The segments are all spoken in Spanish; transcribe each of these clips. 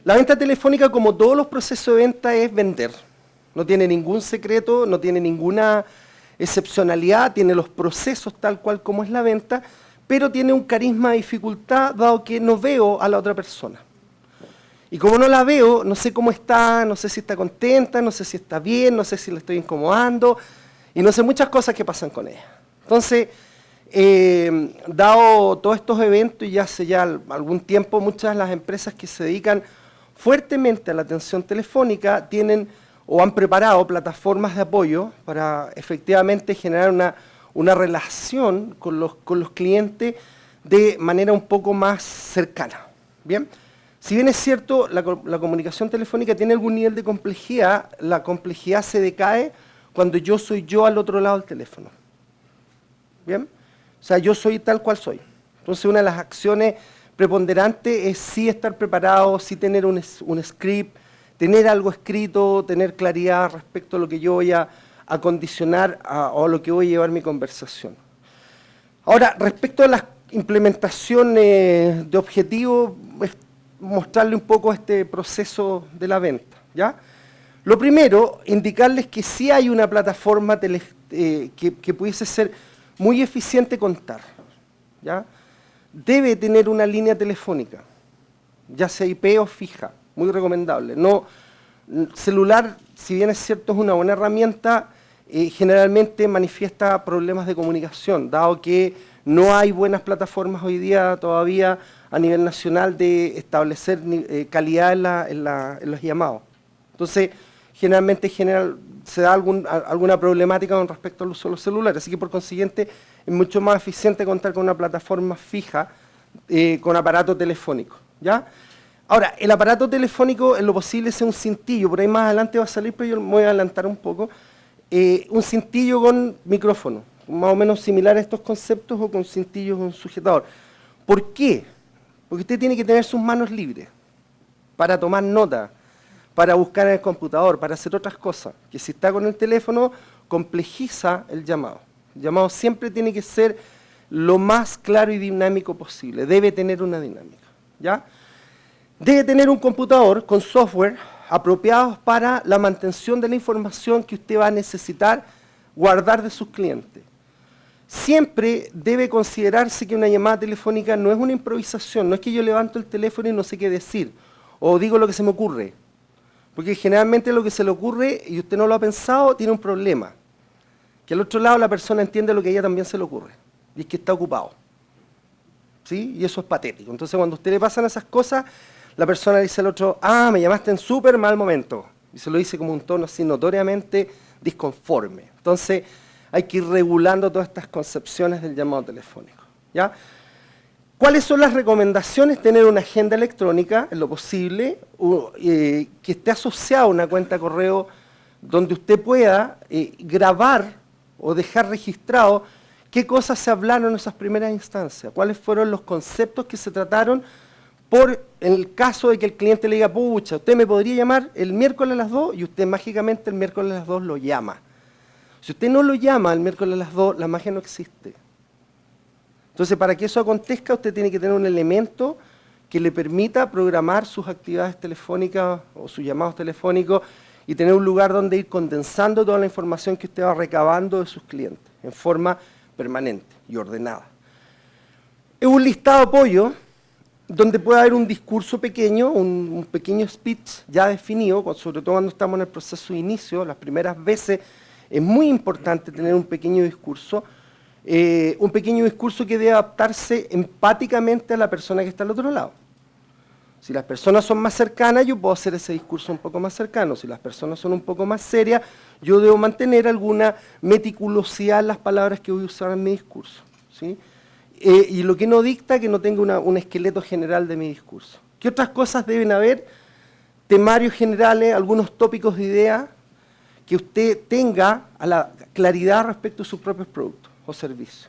La venta telefónica, como todos los procesos de venta, es vender. No tiene ningún secreto, no tiene ninguna excepcionalidad, tiene los procesos tal cual como es la venta, pero tiene un carisma de dificultad dado que no veo a la otra persona. Y como no la veo, no sé cómo está, no sé si está contenta, no sé si está bien, no sé si le estoy incomodando, y no sé muchas cosas que pasan con ella. Entonces, dado todos estos eventos, y hace ya algún tiempo, muchas de las empresas que se dedican fuertemente a la atención telefónica tienen o han preparado plataformas de apoyo para efectivamente generar una relación con los clientes de manera un poco más cercana. ¿Bien? Si bien es cierto, la comunicación telefónica tiene algún nivel de complejidad, la complejidad se decae cuando yo soy yo al otro lado del teléfono. ¿Bien? O sea, yo soy tal cual soy. Entonces, una de las acciones preponderantes es sí estar preparado, sí tener un script, tener algo escrito, tener claridad respecto a lo que yo voy a condicionar o a lo que voy a llevar mi conversación. Ahora, respecto a las implementaciones de objetivos, mostrarle un poco este proceso de la venta, ¿ya? Lo primero, indicarles que sí hay una plataforma que pudiese ser muy eficiente contar, ¿ya? Debe tener una línea telefónica, ya sea IP o fija, muy recomendable. No, celular, si bien es cierto, es una buena herramienta, generalmente manifiesta problemas de comunicación, dado que no hay buenas plataformas hoy día todavía a nivel nacional de establecer calidad en los llamados. Entonces, generalmente se da alguna problemática con respecto al uso de los celulares, así que por consiguiente es mucho más eficiente contar con una plataforma fija con aparato telefónico, ¿ya? Ahora, el aparato telefónico en lo posible es un cintillo, por ahí más adelante va a salir, pero yo me voy a adelantar un poco, un cintillo con micrófono, más o menos similar a estos conceptos, o con cintillos con sujetador. ¿Por qué? Porque usted tiene que tener sus manos libres para tomar nota, para buscar en el computador, para hacer otras cosas, que si está con el teléfono, complejiza el llamado. El llamado siempre tiene que ser lo más claro y dinámico posible, debe tener una dinámica, ¿ya? Debe tener un computador con software apropiados para la mantención de la información que usted va a necesitar guardar de sus clientes. Siempre debe considerarse que una llamada telefónica no es una improvisación, no es que yo levanto el teléfono y no sé qué decir, o digo lo que se me ocurre, porque generalmente lo que se le ocurre y usted no lo ha pensado tiene un problema, que al otro lado la persona entiende lo que a ella también se le ocurre, y es que está ocupado, ¿sí? Y eso es patético. Entonces cuando a usted le pasan esas cosas, la persona dice al otro, me llamaste en súper mal momento, y se lo dice como un tono así notoriamente disconforme. Entonces hay que ir regulando todas estas concepciones del llamado telefónico, ¿ya? ¿Cuáles son las recomendaciones? Tener una agenda electrónica, en lo posible, que esté asociada a una cuenta de correo donde usted pueda grabar o dejar registrado qué cosas se hablaron en esas primeras instancias, cuáles fueron los conceptos que se trataron en el caso de que el cliente le diga, pucha, usted me podría llamar el miércoles a las 2 y usted mágicamente el miércoles a las 2 lo llama. Si usted no lo llama el miércoles a las 2, la magia no existe. Entonces, para que eso acontezca, usted tiene que tener un elemento que le permita programar sus actividades telefónicas o sus llamados telefónicos y tener un lugar donde ir condensando toda la información que usted va recabando de sus clientes en forma permanente y ordenada. Es un listado de apoyo donde puede haber un discurso pequeño, un pequeño speech ya definido, sobre todo cuando estamos en el proceso de inicio, las primeras veces es muy importante tener un pequeño discurso que debe adaptarse empáticamente a la persona que está al otro lado. Si las personas son más cercanas, yo puedo hacer ese discurso un poco más cercano. Si las personas son un poco más serias, yo debo mantener alguna meticulosidad en las palabras que voy a usar en mi discurso, ¿sí? Y lo que no dicta que no tenga un esqueleto general de mi discurso. ¿Qué otras cosas deben haber? Temarios generales, algunos tópicos de idea que usted tenga a la claridad respecto a sus propios productos o servicios.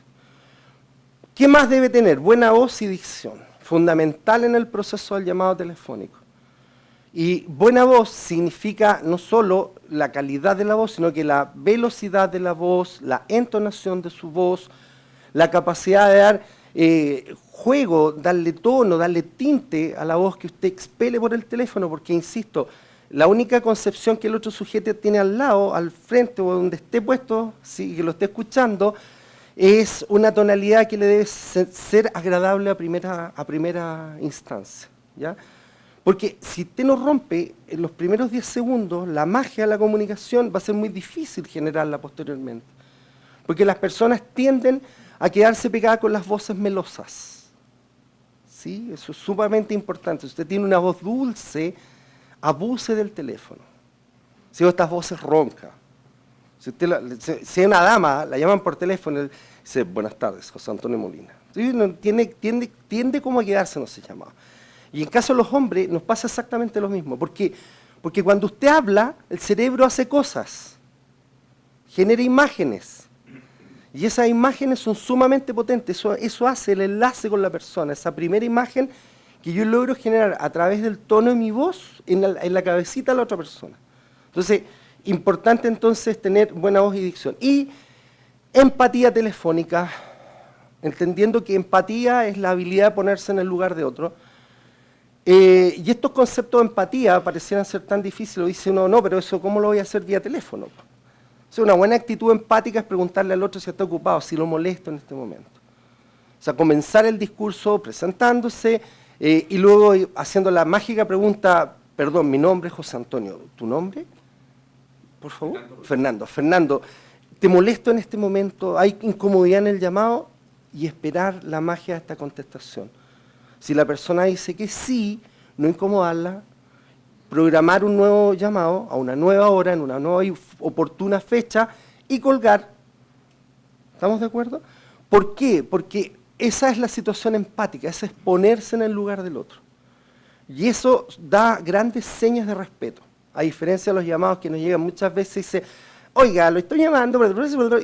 ¿Qué más debe tener? Buena voz y dicción, fundamental en el proceso del llamado telefónico. Y buena voz significa no solo la calidad de la voz, sino que la velocidad de la voz, la entonación de su voz, la capacidad de dar juego, darle tono, darle tinte a la voz que usted expele por el teléfono, porque, insisto, la única concepción que el otro sujeto tiene al lado, al frente o donde esté puesto, sí, que lo esté escuchando, es una tonalidad que le debe ser agradable a primera instancia, ¿ya? Porque si usted no rompe en los primeros 10 segundos, la magia de la comunicación va a ser muy difícil generarla posteriormente. Porque las personas tienden a quedarse pegadas con las voces melosas. ¿Sí? Eso es sumamente importante. Si usted tiene una voz dulce, abuse del teléfono. Si estas voces roncas. Si es una dama, la llaman por teléfono y dice, buenas tardes, José Antonio Molina. ¿Sí? Tiende como a quedarse, no se llama. Y en caso de los hombres nos pasa exactamente lo mismo. Porque cuando usted habla, el cerebro hace cosas, genera imágenes. Y esas imágenes son sumamente potentes. Eso hace el enlace con la persona. Esa primera imagen que yo logro generar a través del tono de mi voz en la cabecita de la otra persona. Entonces, importante entonces tener buena voz y dicción. Y empatía telefónica, entendiendo que empatía es la habilidad de ponerse en el lugar de otro. Y estos conceptos de empatía parecieran ser tan difíciles, lo dice uno, no, pero eso ¿cómo lo voy a hacer vía teléfono? O sea, una buena actitud empática es preguntarle al otro si está ocupado, si lo molesto en este momento. O sea, comenzar el discurso presentándose y luego haciendo la mágica pregunta, perdón, mi nombre es José Antonio, ¿tu nombre? Por favor. Fernando, ¿te molesto en este momento? ¿Hay incomodidad en el llamado? Y esperar la magia de esta contestación. Si la persona dice que sí, no incomodarla, programar un nuevo llamado a una nueva hora, en una nueva y oportuna fecha y colgar. ¿Estamos de acuerdo? ¿Por qué? Porque esa es la situación empática, ese es ponerse en el lugar del otro. Y eso da grandes señas de respeto, a diferencia de los llamados que nos llegan muchas veces y dicen, oiga, lo estoy llamando,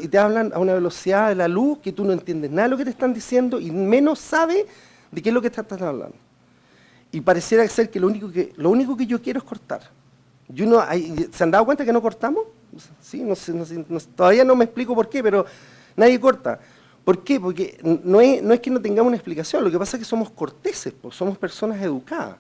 y te hablan a una velocidad de la luz que tú no entiendes nada de lo que te están diciendo y menos sabes de qué es lo que están hablando. Y pareciera ser que lo único que yo quiero es cortar. ¿Se han dado cuenta que no cortamos? ¿Sí? Todavía no me explico por qué, pero nadie corta. ¿Por qué? Porque no es que no tengamos una explicación, lo que pasa es que somos corteses, pues, somos personas educadas.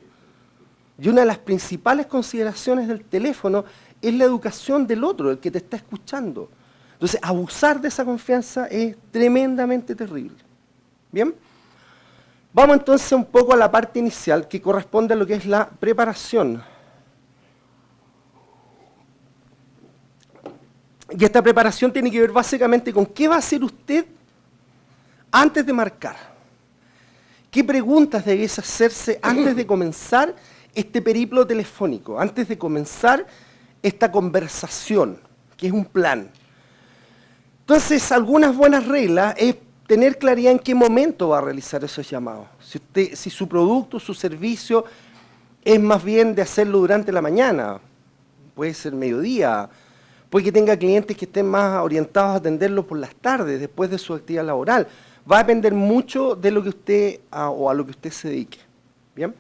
Y una de las principales consideraciones del teléfono es la educación del otro, el que te está escuchando. Entonces, abusar de esa confianza es tremendamente terrible. ¿Bien? Vamos entonces un poco a la parte inicial, que corresponde a lo que es la preparación. Y esta preparación tiene que ver básicamente con qué va a hacer usted antes de marcar. ¿Qué preguntas debe hacerse antes de comenzar este periplo telefónico? Antes de comenzar esta conversación, que es un plan. Entonces, algunas buenas reglas es tener claridad en qué momento va a realizar esos llamados. Si su producto, su servicio es más bien de hacerlo durante la mañana, puede ser mediodía, puede que tenga clientes que estén más orientados a atenderlo por las tardes, después de su actividad laboral. Va a depender mucho de lo que usted o a lo que usted se dedique. ¿Bien?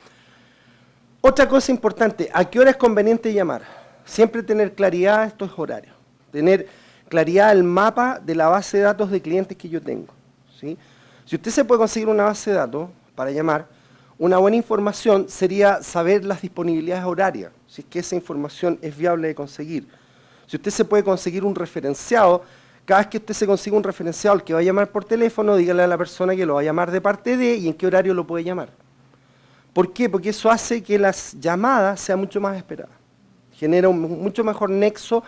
Otra cosa importante, ¿a qué hora es conveniente llamar? Siempre tener claridad de estos horarios, tener claridad del mapa de la base de datos de clientes que yo tengo. ¿Sí? Si usted se puede conseguir una base de datos para llamar, una buena información sería saber las disponibilidades horarias, si es que esa información es viable de conseguir. Si usted se puede conseguir un referenciado, cada vez que usted se consiga un referenciado al que va a llamar por teléfono, dígale a la persona que lo va a llamar de parte de y en qué horario lo puede llamar. ¿Por qué? Porque eso hace que las llamadas sean mucho más esperadas. Genera un mucho mejor nexo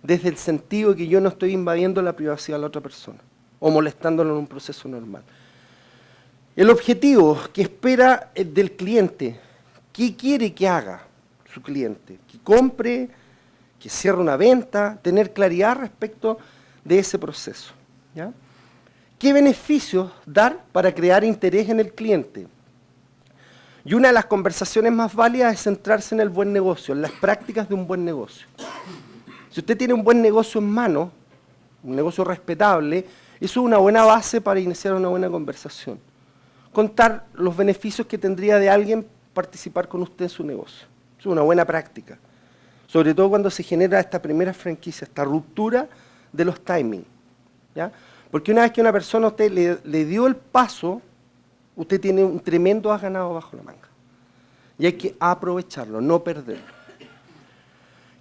desde el sentido de que yo no estoy invadiendo la privacidad de la otra persona o molestándolo en un proceso normal. El objetivo que espera del cliente, ¿qué quiere que haga su cliente? Que compre, que cierre una venta, tener claridad respecto de ese proceso. ¿Ya? ¿Qué beneficios dar para crear interés en el cliente? Y una de las conversaciones más válidas es centrarse en el buen negocio, en las prácticas de un buen negocio. Si usted tiene un buen negocio en mano, un negocio respetable, eso es una buena base para iniciar una buena conversación. Contar los beneficios que tendría de alguien participar con usted en su negocio. Es una buena práctica. Sobre todo cuando se genera esta primera franquicia, esta ruptura de los timings. ¿Ya? Porque una vez que una persona a usted le dio el paso usted tiene un tremendo as ganado bajo la manga. Y hay que aprovecharlo, no perderlo.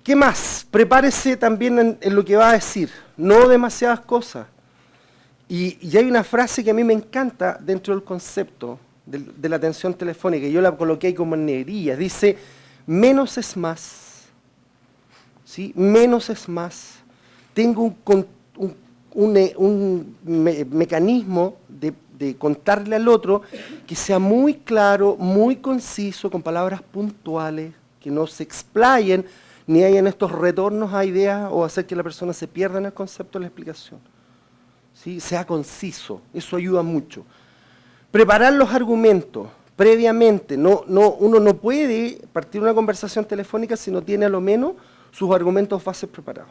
¿Qué más? Prepárese también en lo que va a decir. No demasiadas cosas. Y hay una frase que a mí me encanta dentro del concepto de la atención telefónica, y yo la coloqué ahí como en negrilla. Dice, menos es más. ¿Sí? Menos es más. Tengo un mecanismo de contarle al otro que sea muy claro, muy conciso, con palabras puntuales, que no se explayen, ni hayan estos retornos a ideas o hacer que la persona se pierda en el concepto de la explicación. ¿Sí? Sea conciso, eso ayuda mucho. Preparar los argumentos previamente. Uno no puede partir una conversación telefónica si no tiene a lo menos sus argumentos bases preparados.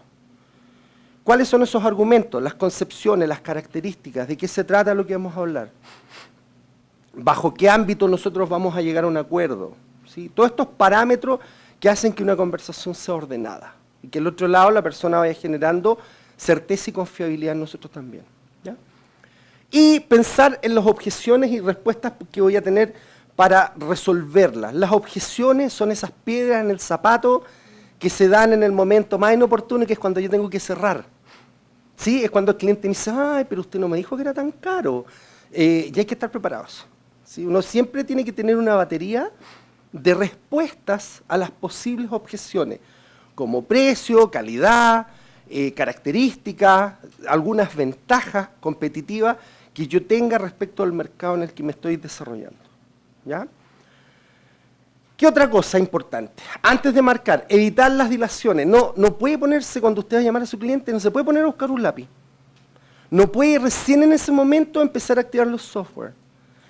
¿Cuáles son esos argumentos? Las concepciones, las características, de qué se trata lo que vamos a hablar. ¿Bajo qué ámbito nosotros vamos a llegar a un acuerdo? ¿Sí? Todos estos parámetros que hacen que una conversación sea ordenada y que al otro lado la persona vaya generando certeza y confiabilidad en nosotros también. ¿Ya? Y pensar en las objeciones y respuestas que voy a tener para resolverlas. Las objeciones son esas piedras en el zapato que se dan en el momento más inoportuno, que es cuando yo tengo que cerrar. ¿Sí? Es cuando el cliente me dice, ay, pero usted no me dijo que era tan caro. Y hay que estar preparados. ¿Sí? Uno siempre tiene que tener una batería de respuestas a las posibles objeciones, como precio, calidad, características, algunas ventajas competitivas que yo tenga respecto al mercado en el que me estoy desarrollando. ¿Ya? ¿Qué otra cosa importante? Antes de marcar, evitar las dilaciones. No puede ponerse, cuando usted va a llamar a su cliente, no se puede poner a buscar un lápiz. No puede recién en ese momento empezar a activar los software.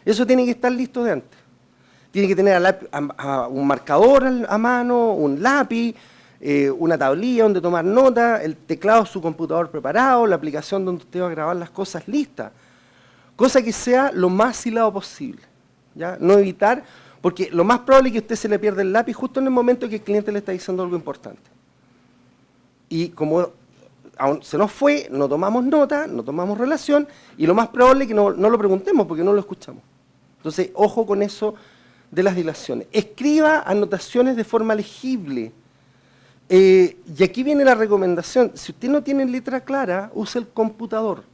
Eso tiene que estar listo de antes. Tiene que tener un marcador a mano, un lápiz, una tablilla donde tomar nota, el teclado de su computador preparado, la aplicación donde usted va a grabar las cosas listas. Cosa que sea lo más hilado posible. ¿Ya? No evitar, porque lo más probable es que usted se le pierda el lápiz justo en el momento que el cliente le está diciendo algo importante. Y como aún se nos fue, no tomamos nota, no tomamos relación, y lo más probable es que no lo preguntemos porque no lo escuchamos. Entonces, ojo con eso de las dilaciones. Escriba anotaciones de forma legible. Y aquí viene la recomendación. Si usted no tiene letra clara, use el computador.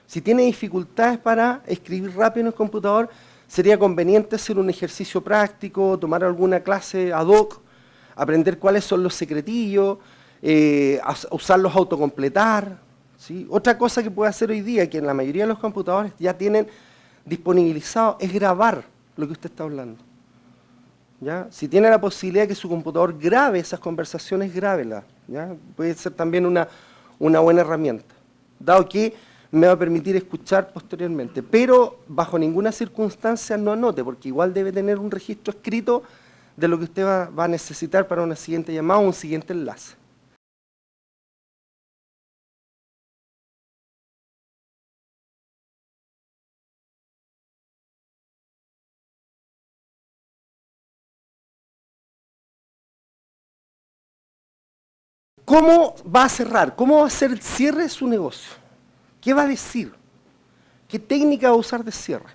Si tiene dificultades para escribir rápido en el computador, sería conveniente hacer un ejercicio práctico, tomar alguna clase ad hoc, aprender cuáles son los secretillos, usarlos autocompletar. ¿Sí? Otra cosa que puede hacer hoy día, que en la mayoría de los computadores ya tienen disponibilizado, es grabar lo que usted está hablando. ¿Ya? Si tiene la posibilidad de que su computador grabe esas conversaciones, grábelas. ¿Ya? Puede ser también una buena herramienta, dado que me va a permitir escuchar posteriormente. Pero bajo ninguna circunstancia no anote, porque igual debe tener un registro escrito de lo que usted va a necesitar para una siguiente llamada o un siguiente enlace. ¿Cómo va a cerrar? ¿Cómo va a ser el cierre de su negocio? ¿Qué va a decir? ¿Qué técnica va a usar de cierre?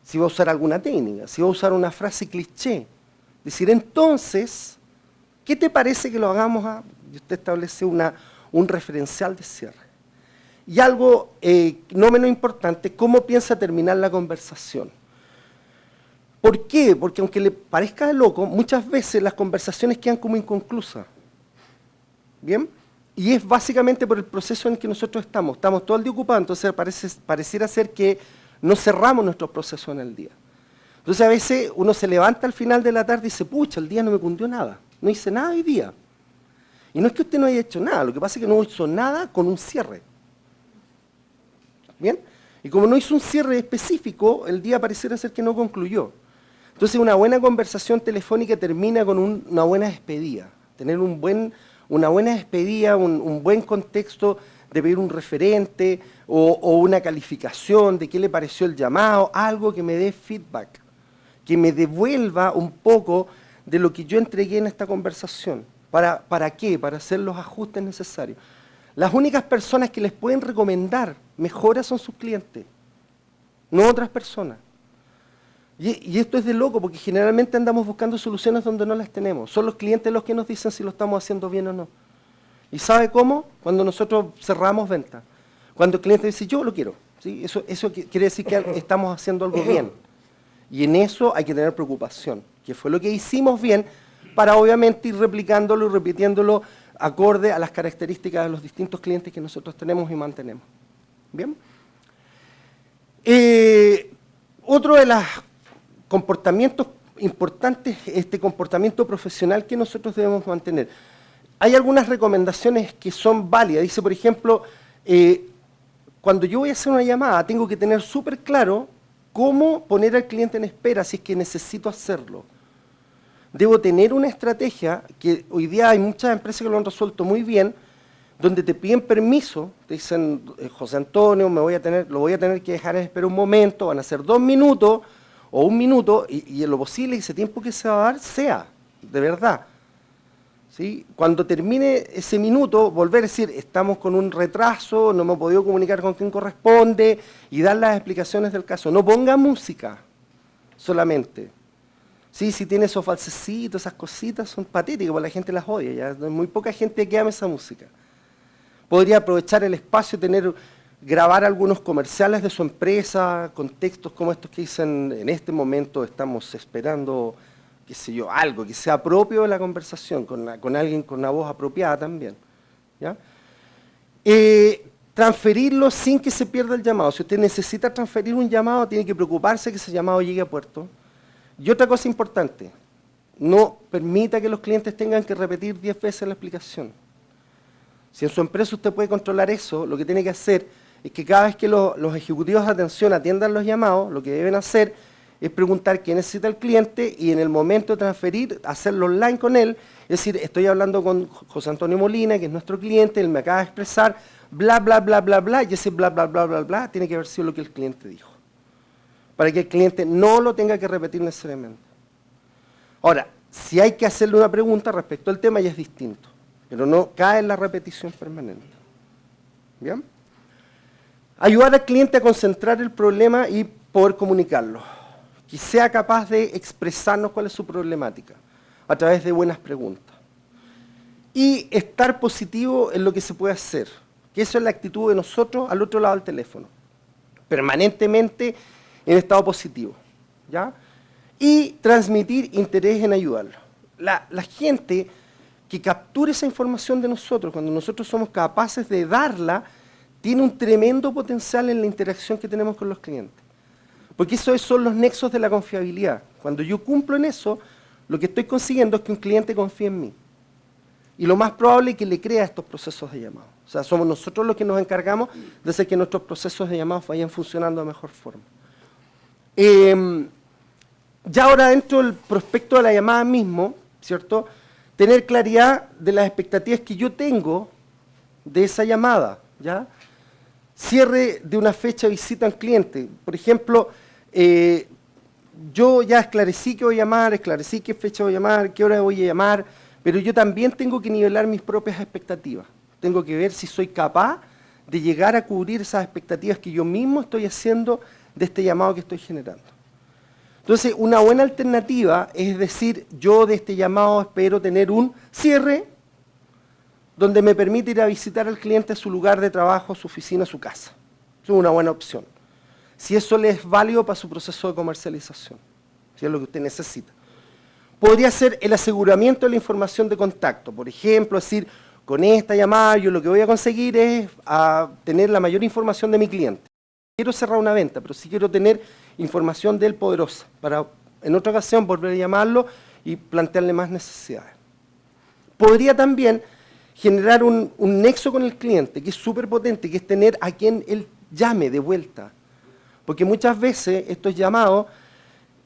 Si va a usar alguna técnica, si va a usar una frase cliché. Decir, entonces, ¿qué te parece que lo hagamos y usted establece un referencial de cierre? Y algo no menos importante, ¿cómo piensa terminar la conversación? ¿Por qué? Porque aunque le parezca de loco, muchas veces las conversaciones quedan como inconclusas. ¿Bien? Y es básicamente por el proceso en el que nosotros estamos. Estamos todo el día ocupados, entonces pareciera ser que no cerramos nuestro proceso en el día. Entonces a veces uno se levanta al final de la tarde y dice, pucha, el día no me cundió nada, no hice nada hoy día. Y no es que usted no haya hecho nada, lo que pasa es que no hizo nada con un cierre. ¿Bien? Y como no hizo un cierre específico, el día pareciera ser que no concluyó. Entonces una buena conversación telefónica termina con una buena despedida. Tener una buena despedida, un buen contexto de pedir un referente o una calificación de qué le pareció el llamado, algo que me dé feedback, que me devuelva un poco de lo que yo entregué en esta conversación. ¿Para qué? Para hacer los ajustes necesarios. Las únicas personas que les pueden recomendar mejoras son sus clientes. no otras personas. Y esto es de loco, porque generalmente andamos buscando soluciones donde no las tenemos. Son los clientes los que nos dicen si lo estamos haciendo bien o no. ¿Y sabe cómo? Cuando nosotros cerramos ventas. Cuando el cliente dice, yo lo quiero. ¿Sí? Eso quiere decir que estamos haciendo algo bien. Y en eso hay que tener preocupación, que fue lo que hicimos bien para obviamente ir replicándolo y repitiéndolo acorde a las características de los distintos clientes que nosotros tenemos y mantenemos. ¿Bien? Otro de los comportamientos importantes, este comportamiento profesional que nosotros debemos mantener. Hay algunas recomendaciones que son válidas. Dice, por ejemplo, cuando yo voy a hacer una llamada, tengo que tener súper claro cómo poner al cliente en espera si es que necesito hacerlo. Debo tener una estrategia, que hoy día hay muchas empresas que lo han resuelto muy bien, donde te piden permiso, te dicen, José Antonio, lo voy a tener que dejar en espera un momento, van a ser 2 minutos o 1 minuto, y en lo posible ese tiempo que se va a dar sea, de verdad. ¿Sí? Cuando termine ese minuto, volver a decir, estamos con un retraso, no me he podido comunicar con quien corresponde, y dar las explicaciones del caso. No ponga música solamente. ¿Sí? Si tiene esos falsecitos, esas cositas, son patéticas, porque la gente las odia. Ya hay muy poca gente que ama esa música. Podría aprovechar el espacio, grabar algunos comerciales de su empresa, con textos como estos que dicen, en este momento estamos esperando, qué sé yo, algo que sea propio de la conversación, con alguien con una voz apropiada también. ¿Ya? Transferirlo sin que se pierda el llamado. Si usted necesita transferir un llamado, tiene que preocuparse que ese llamado llegue a puerto. Y otra cosa importante, no permita que los clientes tengan que repetir 10 veces la explicación. Si en su empresa usted puede controlar eso, lo que tiene que hacer es que cada vez que los ejecutivos de atención atiendan los llamados, lo que deben hacer es preguntar qué necesita el cliente y en el momento de transferir, hacerlo online con él. Es decir, estoy hablando con José Antonio Molina, que es nuestro cliente, él me acaba de expresar, bla, bla, bla, bla, bla, y ese bla, bla, bla, bla, bla, tiene que haber sido lo que el cliente dijo. Para que el cliente no lo tenga que repetir necesariamente. Ahora, si hay que hacerle una pregunta respecto al tema, ya es distinto, pero no cae en la repetición permanente. ¿Bien? Ayudar al cliente a concentrar el problema y poder comunicarlo. Que sea capaz de expresarnos cuál es su problemática, a través de buenas preguntas. Y estar positivo en lo que se puede hacer, que eso es la actitud de nosotros al otro lado del teléfono. Permanentemente en estado positivo, ¿ya? Y transmitir interés en ayudarlo. La gente que capture esa información de nosotros, cuando nosotros somos capaces de darla, tiene un tremendo potencial en la interacción que tenemos con los clientes. Porque esos son los nexos de la confiabilidad. Cuando yo cumplo en eso, lo que estoy consiguiendo es que un cliente confíe en mí. Y lo más probable es que le crea estos procesos de llamado. O sea, somos nosotros los que nos encargamos de hacer que nuestros procesos de llamado vayan funcionando de mejor forma. Ya ahora dentro del prospecto de la llamada mismo, ¿cierto? Tener claridad de las expectativas que yo tengo de esa llamada, ¿ya? Cierre de una fecha de visita al cliente. Por ejemplo, yo ya esclarecí que voy a llamar, esclarecí qué fecha voy a llamar, qué hora voy a llamar, pero yo también tengo que nivelar mis propias expectativas. Tengo que ver si soy capaz de llegar a cubrir esas expectativas que yo mismo estoy haciendo de este llamado que estoy generando. Entonces, una buena alternativa es decir, yo de este llamado espero tener un cierre donde me permite ir a visitar al cliente a su lugar de trabajo, su oficina, su casa. Eso es una buena opción. Si eso le es válido para su proceso de comercialización, si es lo que usted necesita. Podría ser el aseguramiento de la información de contacto. Por ejemplo, decir, con esta llamada yo lo que voy a conseguir es tener la mayor información de mi cliente. Quiero cerrar una venta, pero sí quiero tener información de él poderosa, para en otra ocasión volver a llamarlo y plantearle más necesidades. Podría también generar un nexo con el cliente, que es súper potente, que es tener a quien él llame de vuelta. Porque muchas veces estos llamados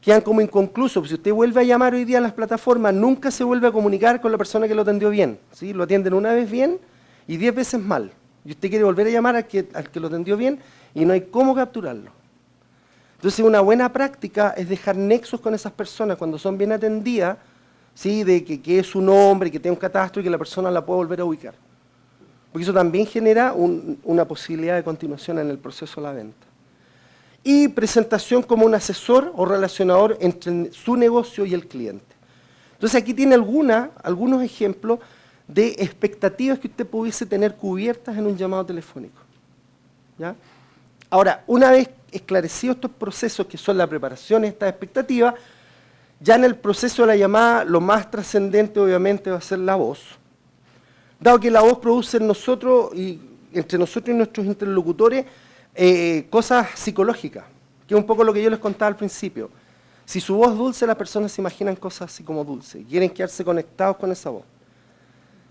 quedan como inconclusos. Si usted vuelve a llamar hoy día a las plataformas, nunca se vuelve a comunicar con la persona que lo atendió bien. ¿Sí? Lo atienden una vez bien y 10 veces mal. Y usted quiere volver a llamar al que lo atendió bien y no hay cómo capturarlo. Entonces, una buena práctica es dejar nexos con esas personas cuando son bien atendidas, ¿sí? De que es su nombre, que tenga un catastro y que la persona la pueda volver a ubicar. Porque eso también genera una posibilidad de continuación en el proceso de la venta. y presentación como un asesor o relacionador entre su negocio y el cliente. Entonces aquí tiene algunos ejemplos de expectativas que usted pudiese tener cubiertas en un llamado telefónico. ¿Ya? Ahora, una vez esclarecidos estos procesos que son la preparación de estas expectativas, ya en el proceso de la llamada lo más trascendente obviamente va a ser la voz. Dado que la voz produce en nosotros y entre nosotros y nuestros interlocutores cosas psicológicas, que es un poco lo que yo les contaba al principio. Si su voz es dulce, las personas se imaginan cosas así como dulces, quieren quedarse conectados con esa voz.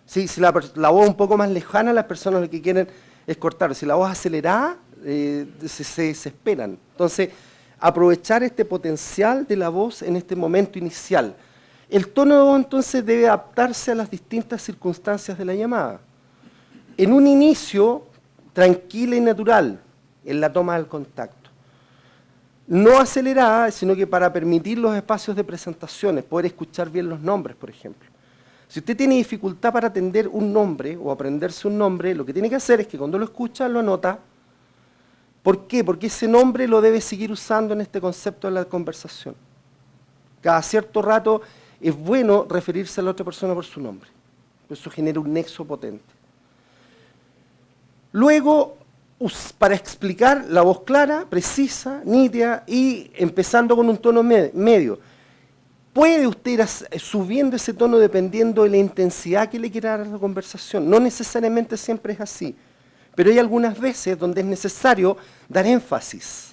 Si la voz es un poco más lejana, las personas lo que quieren es cortar. Si la voz es acelerada, se desesperan. Entonces, aprovechar este potencial de la voz en este momento inicial. El tono de voz entonces debe adaptarse a las distintas circunstancias de la llamada. En un inicio, tranquila y natural en la toma del contacto. No acelerada, sino que para permitir los espacios de presentaciones, poder escuchar bien los nombres, por ejemplo. Si usted tiene dificultad para atender un nombre o aprenderse un nombre, lo que tiene que hacer es que cuando lo escucha, lo anota. ¿Por qué? Porque ese nombre lo debe seguir usando en este concepto de la conversación. Cada cierto rato es bueno referirse a la otra persona por su nombre. Eso genera un nexo potente. Luego, para explicar, la voz clara, precisa, nítida y empezando con un tono medio. Puede usted ir subiendo ese tono dependiendo de la intensidad que le quiera dar a la conversación. No necesariamente siempre es así. Pero hay algunas veces donde es necesario dar énfasis.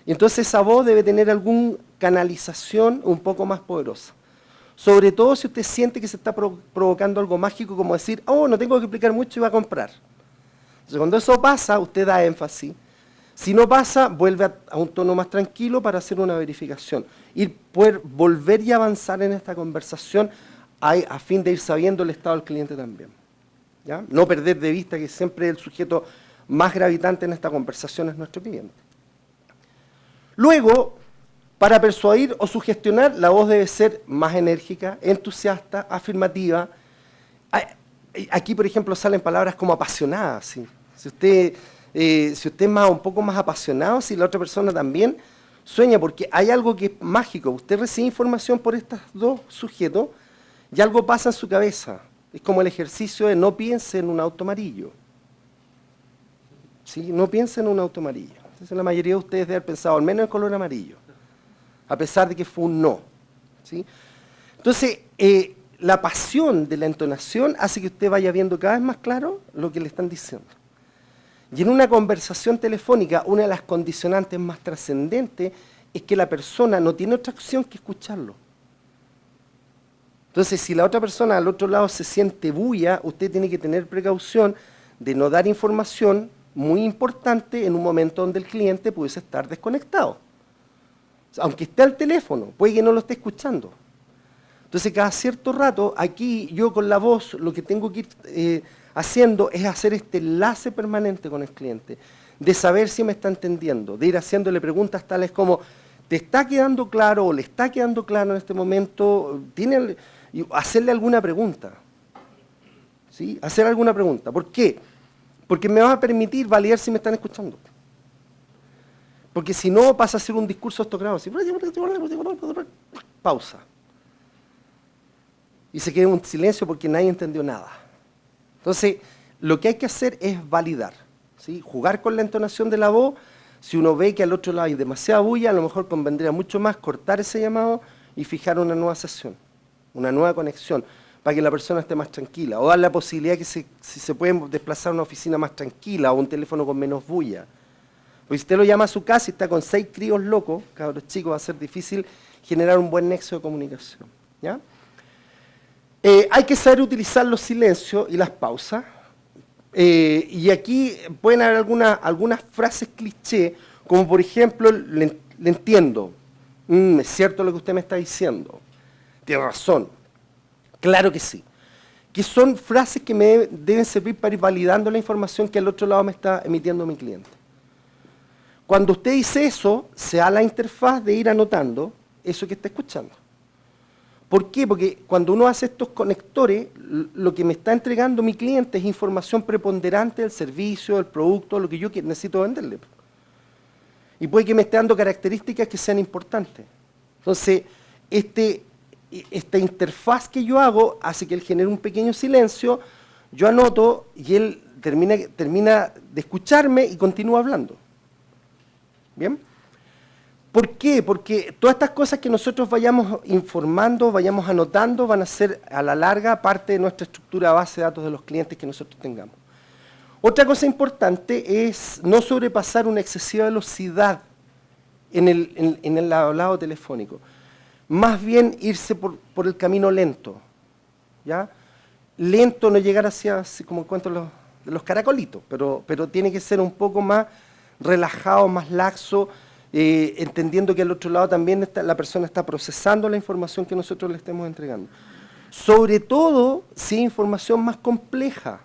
Y entonces esa voz debe tener alguna canalización un poco más poderosa. Sobre todo si usted siente que se está provocando algo mágico, como decir, oh, no tengo que explicar mucho y va a comprar. Entonces cuando eso pasa, usted da énfasis. Si no pasa, vuelve a un tono más tranquilo para hacer una verificación. Y poder volver y avanzar en esta conversación a fin de ir sabiendo el estado del cliente también. ¿Ya? No perder de vista que siempre el sujeto más gravitante en esta conversación es nuestro cliente. Luego, para persuadir o sugestionar, la voz debe ser más enérgica, entusiasta, afirmativa. Aquí, por ejemplo, salen palabras como apasionada. ¿Sí? Si usted es un poco más apasionado, si la otra persona también sueña, porque hay algo que es mágico. Usted recibe información por estos dos sujetos y algo pasa en su cabeza. Es como el ejercicio de no piense en un auto amarillo. ¿Sí? No piense en un auto amarillo. Entonces, la mayoría de ustedes deben haber pensado al menos en color amarillo, a pesar de que fue un no. ¿Sí? Entonces, la pasión de la entonación hace que usted vaya viendo cada vez más claro lo que le están diciendo. Y en una conversación telefónica, una de las condicionantes más trascendentes es que la persona no tiene otra opción que escucharlo. Entonces, si la otra persona al otro lado se siente bulla, usted tiene que tener precaución de no dar información muy importante en un momento donde el cliente pudiese estar desconectado. O sea, aunque esté al teléfono, puede que no lo esté escuchando. Entonces, cada cierto rato, aquí yo con la voz, lo que tengo que ir haciendo es hacer este enlace permanente con el cliente, de saber si me está entendiendo, de ir haciéndole preguntas tales como, ¿te está quedando claro o le está quedando claro en este momento? Hacerle alguna pregunta. ¿Sí? Hacer alguna pregunta. ¿Por qué? Porque me va a permitir validar si me están escuchando. Porque si no, pasa a ser un discurso estocrado, así, pausa. Y se queda un silencio porque nadie entendió nada. Entonces, lo que hay que hacer es validar. ¿Sí? Jugar con la entonación de la voz. Si uno ve que al otro lado hay demasiada bulla, a lo mejor convendría mucho más cortar ese llamado y fijar una nueva sesión, una nueva conexión, para que la persona esté más tranquila. O dar la posibilidad que si se puede desplazar a una oficina más tranquila o un teléfono con menos bulla. Porque si usted lo llama a su casa y está con 6 críos locos, cabros chicos, va a ser difícil generar un buen nexo de comunicación. ¿Ya? Hay que saber utilizar los silencios y las pausas. Y aquí pueden haber algunas frases cliché, como por ejemplo, le entiendo, es cierto lo que usted me está diciendo, tiene razón, claro que sí. Que son frases que me deben servir para ir validando la información que al otro lado me está emitiendo mi cliente. Cuando usted dice eso, se da la interfaz de ir anotando eso que está escuchando. ¿Por qué? Porque cuando uno hace estos conectores, lo que me está entregando mi cliente es información preponderante del servicio, del producto, lo que yo necesito venderle. y puede que me esté dando características que sean importantes. Entonces, esta interfaz que yo hago hace que él genere un pequeño silencio, yo anoto y él termina de escucharme y continúa hablando. ¿Bien? ¿Por qué? Porque todas estas cosas que nosotros vayamos informando, vayamos anotando, van a ser a la larga parte de nuestra estructura base de datos de los clientes que nosotros tengamos. Otra cosa importante es no sobrepasar una excesiva velocidad en el hablado telefónico. Más bien irse por el camino lento. ¿Ya? Lento, no llegar hacia, así como cuento de los caracolitos, pero tiene que ser un poco más relajado, más laxo, entendiendo que al otro lado también la persona está procesando la información que nosotros le estemos entregando. Sobre todo si es información más compleja,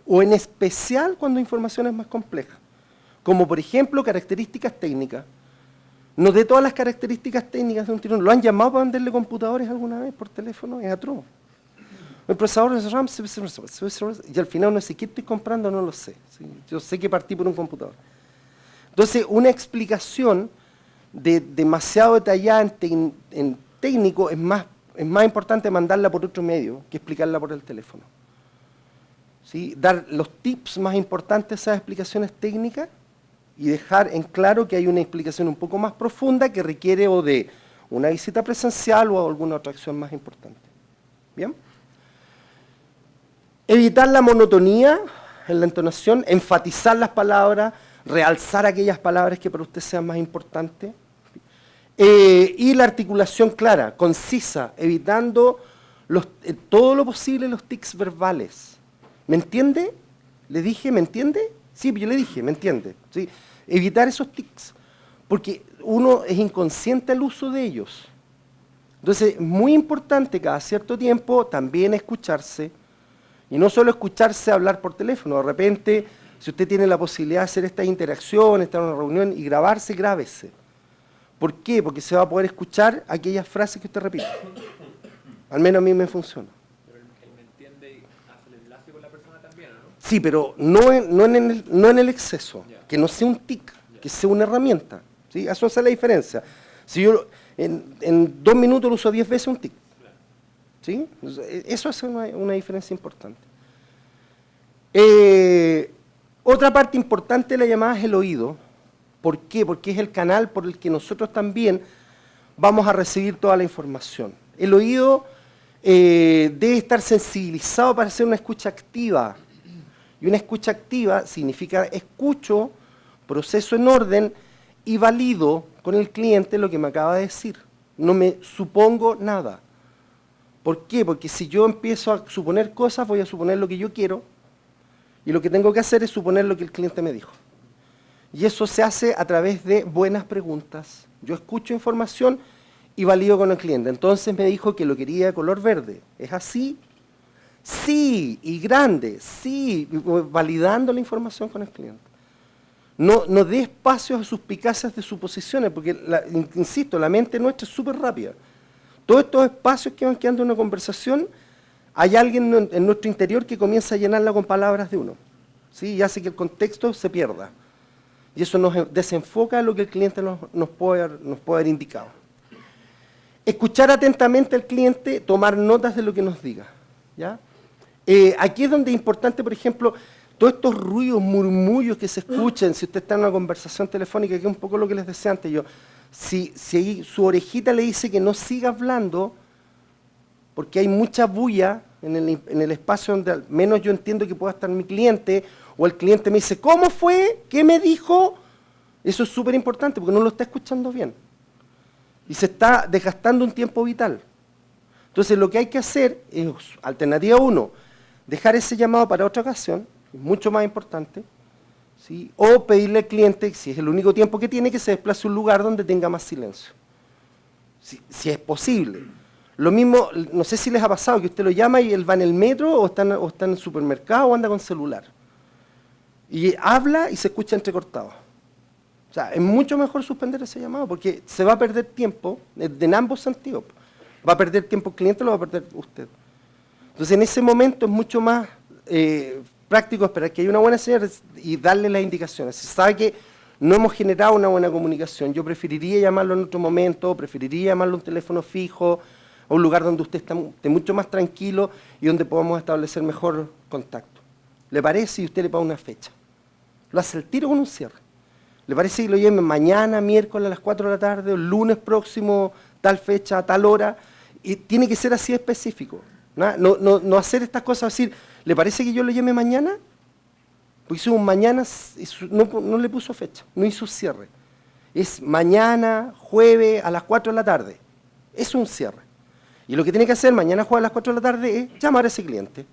o en especial cuando la información es más compleja, como por ejemplo características técnicas. No de todas las características técnicas de un tirón. ¿Lo han llamado para venderle computadores alguna vez por teléfono? Es atroz. El procesador es RAM, y al final no sé qué estoy comprando, no lo sé. ¿Sí? Yo sé que partí por un computador. Entonces, una explicación demasiado detallada en técnico es más importante mandarla por otro medio que explicarla por el teléfono. ¿Sí? Dar los tips más importantes a esas explicaciones técnicas y dejar en claro que hay una explicación un poco más profunda que requiere o de una visita presencial o alguna otra acción más importante. ¿Bien? Evitar la monotonía en la entonación, enfatizar las palabras, realzar aquellas palabras que para usted sean más importantes. Y la articulación clara, concisa, evitando todo lo posible los tics verbales. ¿Me entiende? ¿Le dije, me entiende? Sí, yo le dije, ¿me entiende? ¿Sí? Evitar esos tics, porque uno es inconsciente al uso de ellos. Entonces, es muy importante cada cierto tiempo también escucharse, y no solo escucharse hablar por teléfono. De repente, si usted tiene la posibilidad de hacer esta interacción, estar en una reunión y grabarse, grábese. ¿Por qué? Porque se va a poder escuchar aquellas frases que usted repite. Al menos a mí me funciona. Pero él me entiende y hace el enlace con la persona también, ¿no? Sí, pero no en el exceso. Yeah. Que no sea un tic, yeah, que sea una herramienta. ¿Sí? Eso hace la diferencia. Si yo en 2 minutos lo uso 10 veces, un tic. Claro. ¿Sí? Eso hace una diferencia importante. Otra parte importante de la llamada es el oído. ¿Por qué? Porque es el canal por el que nosotros también vamos a recibir toda la información. El oído debe estar sensibilizado para hacer una escucha activa. Y una escucha activa significa escucho, proceso en orden y valido con el cliente lo que me acaba de decir. No me supongo nada. ¿Por qué? Porque si yo empiezo a suponer cosas, voy a suponer lo que yo quiero, y lo que tengo que hacer es suponer lo que el cliente me dijo. Y eso se hace a través de buenas preguntas. Yo escucho información y valido con el cliente. Entonces me dijo que lo quería de color verde. ¿Es así? Sí, y grande, sí, validando la información con el cliente. No dé espacios a suspicacias de suposiciones, porque, insisto, la mente nuestra es súper rápida. Todos estos espacios que van quedando en una conversación, hay alguien en nuestro interior que comienza a llenarla con palabras de uno, ¿sí? Y hace que el contexto se pierda. Y eso nos desenfoca lo que el cliente nos puede haber indicado. Escuchar atentamente al cliente, tomar notas de lo que nos diga. ¿Ya? Aquí es donde es importante, por ejemplo, todos estos ruidos, murmullos que se escuchen, si usted está en una conversación telefónica, que es un poco lo que les decía antes yo, si ahí su orejita le dice que no siga hablando, porque hay mucha bulla en el espacio donde al menos yo entiendo que pueda estar mi cliente, o el cliente me dice, ¿cómo fue? ¿Qué me dijo? Eso es súper importante porque no lo está escuchando bien. Y se está desgastando un tiempo vital. Entonces lo que hay que hacer es, alternativa 1, dejar ese llamado para otra ocasión, es mucho más importante, ¿sí? O pedirle al cliente, si es el único tiempo que tiene, que se desplace a un lugar donde tenga más silencio. Si es posible. Lo mismo, no sé si les ha pasado que usted lo llama y él va en el metro o está en el supermercado o anda con celular. Y habla y se escucha entrecortado. O sea, es mucho mejor suspender ese llamado porque se va a perder tiempo en ambos sentidos. Va a perder tiempo el cliente, lo va a perder usted. Entonces, en ese momento es mucho más práctico esperar que haya una buena señal y darle las indicaciones. Si sabe que no hemos generado una buena comunicación. Yo preferiría llamarlo en otro momento, preferiría llamarlo a un teléfono fijo, a un lugar donde usted esté mucho más tranquilo y donde podamos establecer mejor contacto. ¿Le parece? Y usted le paga una fecha. Lo hace el tiro con un cierre. ¿Le parece que lo llame mañana, miércoles a las 4 de la tarde, o el lunes próximo, tal fecha, tal hora? Y tiene que ser así específico. No hacer estas cosas, decir, ¿le parece que yo lo llame mañana? Porque hizo un mañana, no le puso fecha, no hizo cierre. Es mañana, jueves, a las 4 de la tarde. Es un cierre. Y lo que tiene que hacer mañana, jueves, a las 4 de la tarde, es llamar a ese cliente.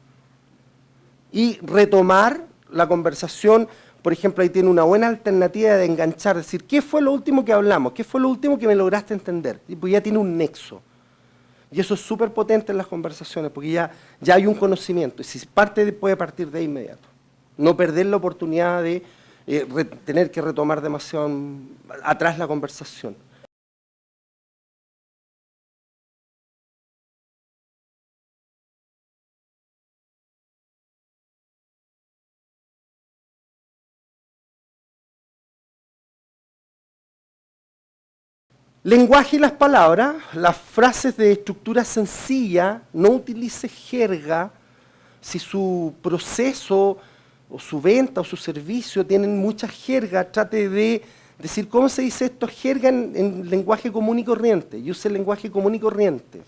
Y retomar la conversación. Por ejemplo, ahí tiene una buena alternativa de enganchar, decir, ¿qué fue lo último que hablamos? ¿Qué fue lo último que me lograste entender? Y pues ya tiene un nexo. Y eso es súper potente en las conversaciones, porque ya hay un conocimiento. Y si puede partir de inmediato. No perder la oportunidad de tener que retomar demasiado atrás la conversación. Lenguaje y las palabras, las frases de estructura sencilla, no utilice jerga. Si su proceso o su venta o su servicio tienen mucha jerga, trate de decir cómo se dice esto, jerga en lenguaje común y corriente, y use el lenguaje común y corriente.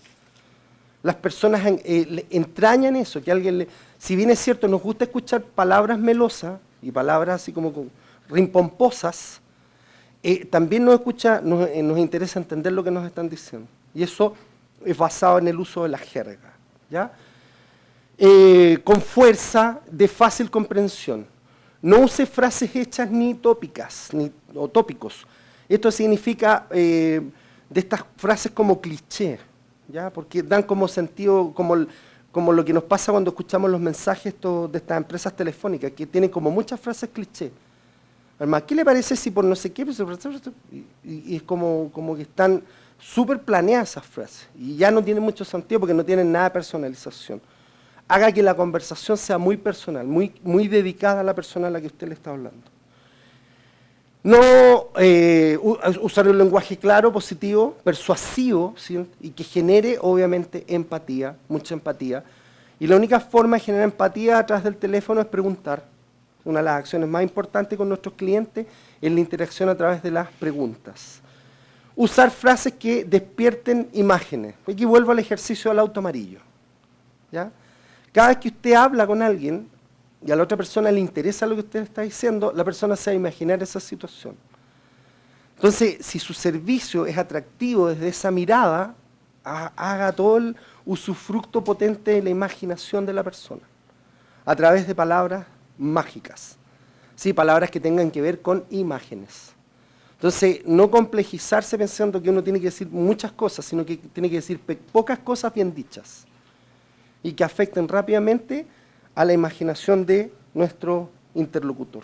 Las personas entrañan eso, que alguien si bien es cierto, nos gusta escuchar palabras melosas y palabras así como rimpomposas, también nos interesa entender lo que nos están diciendo. Y eso es basado en el uso de la jerga, ¿ya? Con fuerza, de fácil comprensión. No use frases hechas ni tópicas, o tópicos. Esto significa de estas frases como cliché, ¿ya? Porque dan como sentido, como lo que nos pasa cuando escuchamos los mensajes de estas empresas telefónicas, que tienen como muchas frases cliché. Además, ¿qué le parece si por no sé qué? Y es como que están súper planeadas esas frases. Y ya no tienen mucho sentido porque no tienen nada de personalización. Haga que la conversación sea muy personal, muy dedicada a la persona a la que usted le está hablando. No usar un lenguaje claro, positivo, persuasivo, ¿sí? Y que genere, obviamente, empatía, mucha empatía. Y la única forma de generar empatía a través del teléfono es preguntar. Una de las acciones más importantes con nuestros clientes es la interacción a través de las preguntas. Usar frases que despierten imágenes. Aquí vuelvo al ejercicio del auto amarillo, ¿ya? Cada vez que usted habla con alguien y a la otra persona le interesa lo que usted está diciendo, la persona se va a imaginar esa situación. Entonces, si su servicio es atractivo desde esa mirada, haga todo el usufructo potente de la imaginación de la persona, a través de palabras mágicas, ¿sí? Palabras que tengan que ver con imágenes. Entonces, no complejizarse pensando que uno tiene que decir muchas cosas, sino que tiene que decir pocas cosas bien dichas y que afecten rápidamente a la imaginación de nuestro interlocutor.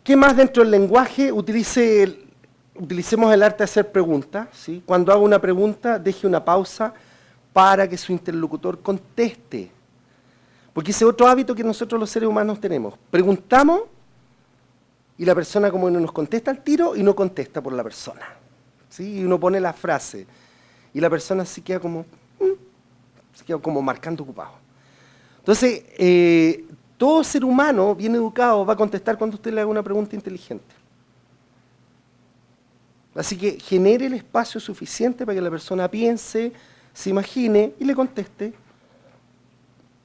¿Qué más dentro del lenguaje? Utilicemos el arte de hacer preguntas, ¿sí? Cuando haga una pregunta, deje una pausa para que su interlocutor conteste. Porque ese es otro hábito que nosotros los seres humanos tenemos. Preguntamos y la persona como no nos contesta al tiro y no contesta por la persona, ¿sí? Y uno pone la frase y la persona se queda como marcando ocupado. Entonces, todo ser humano bien educado va a contestar cuando usted le haga una pregunta inteligente. Así que genere el espacio suficiente para que la persona piense, se imagine y le conteste.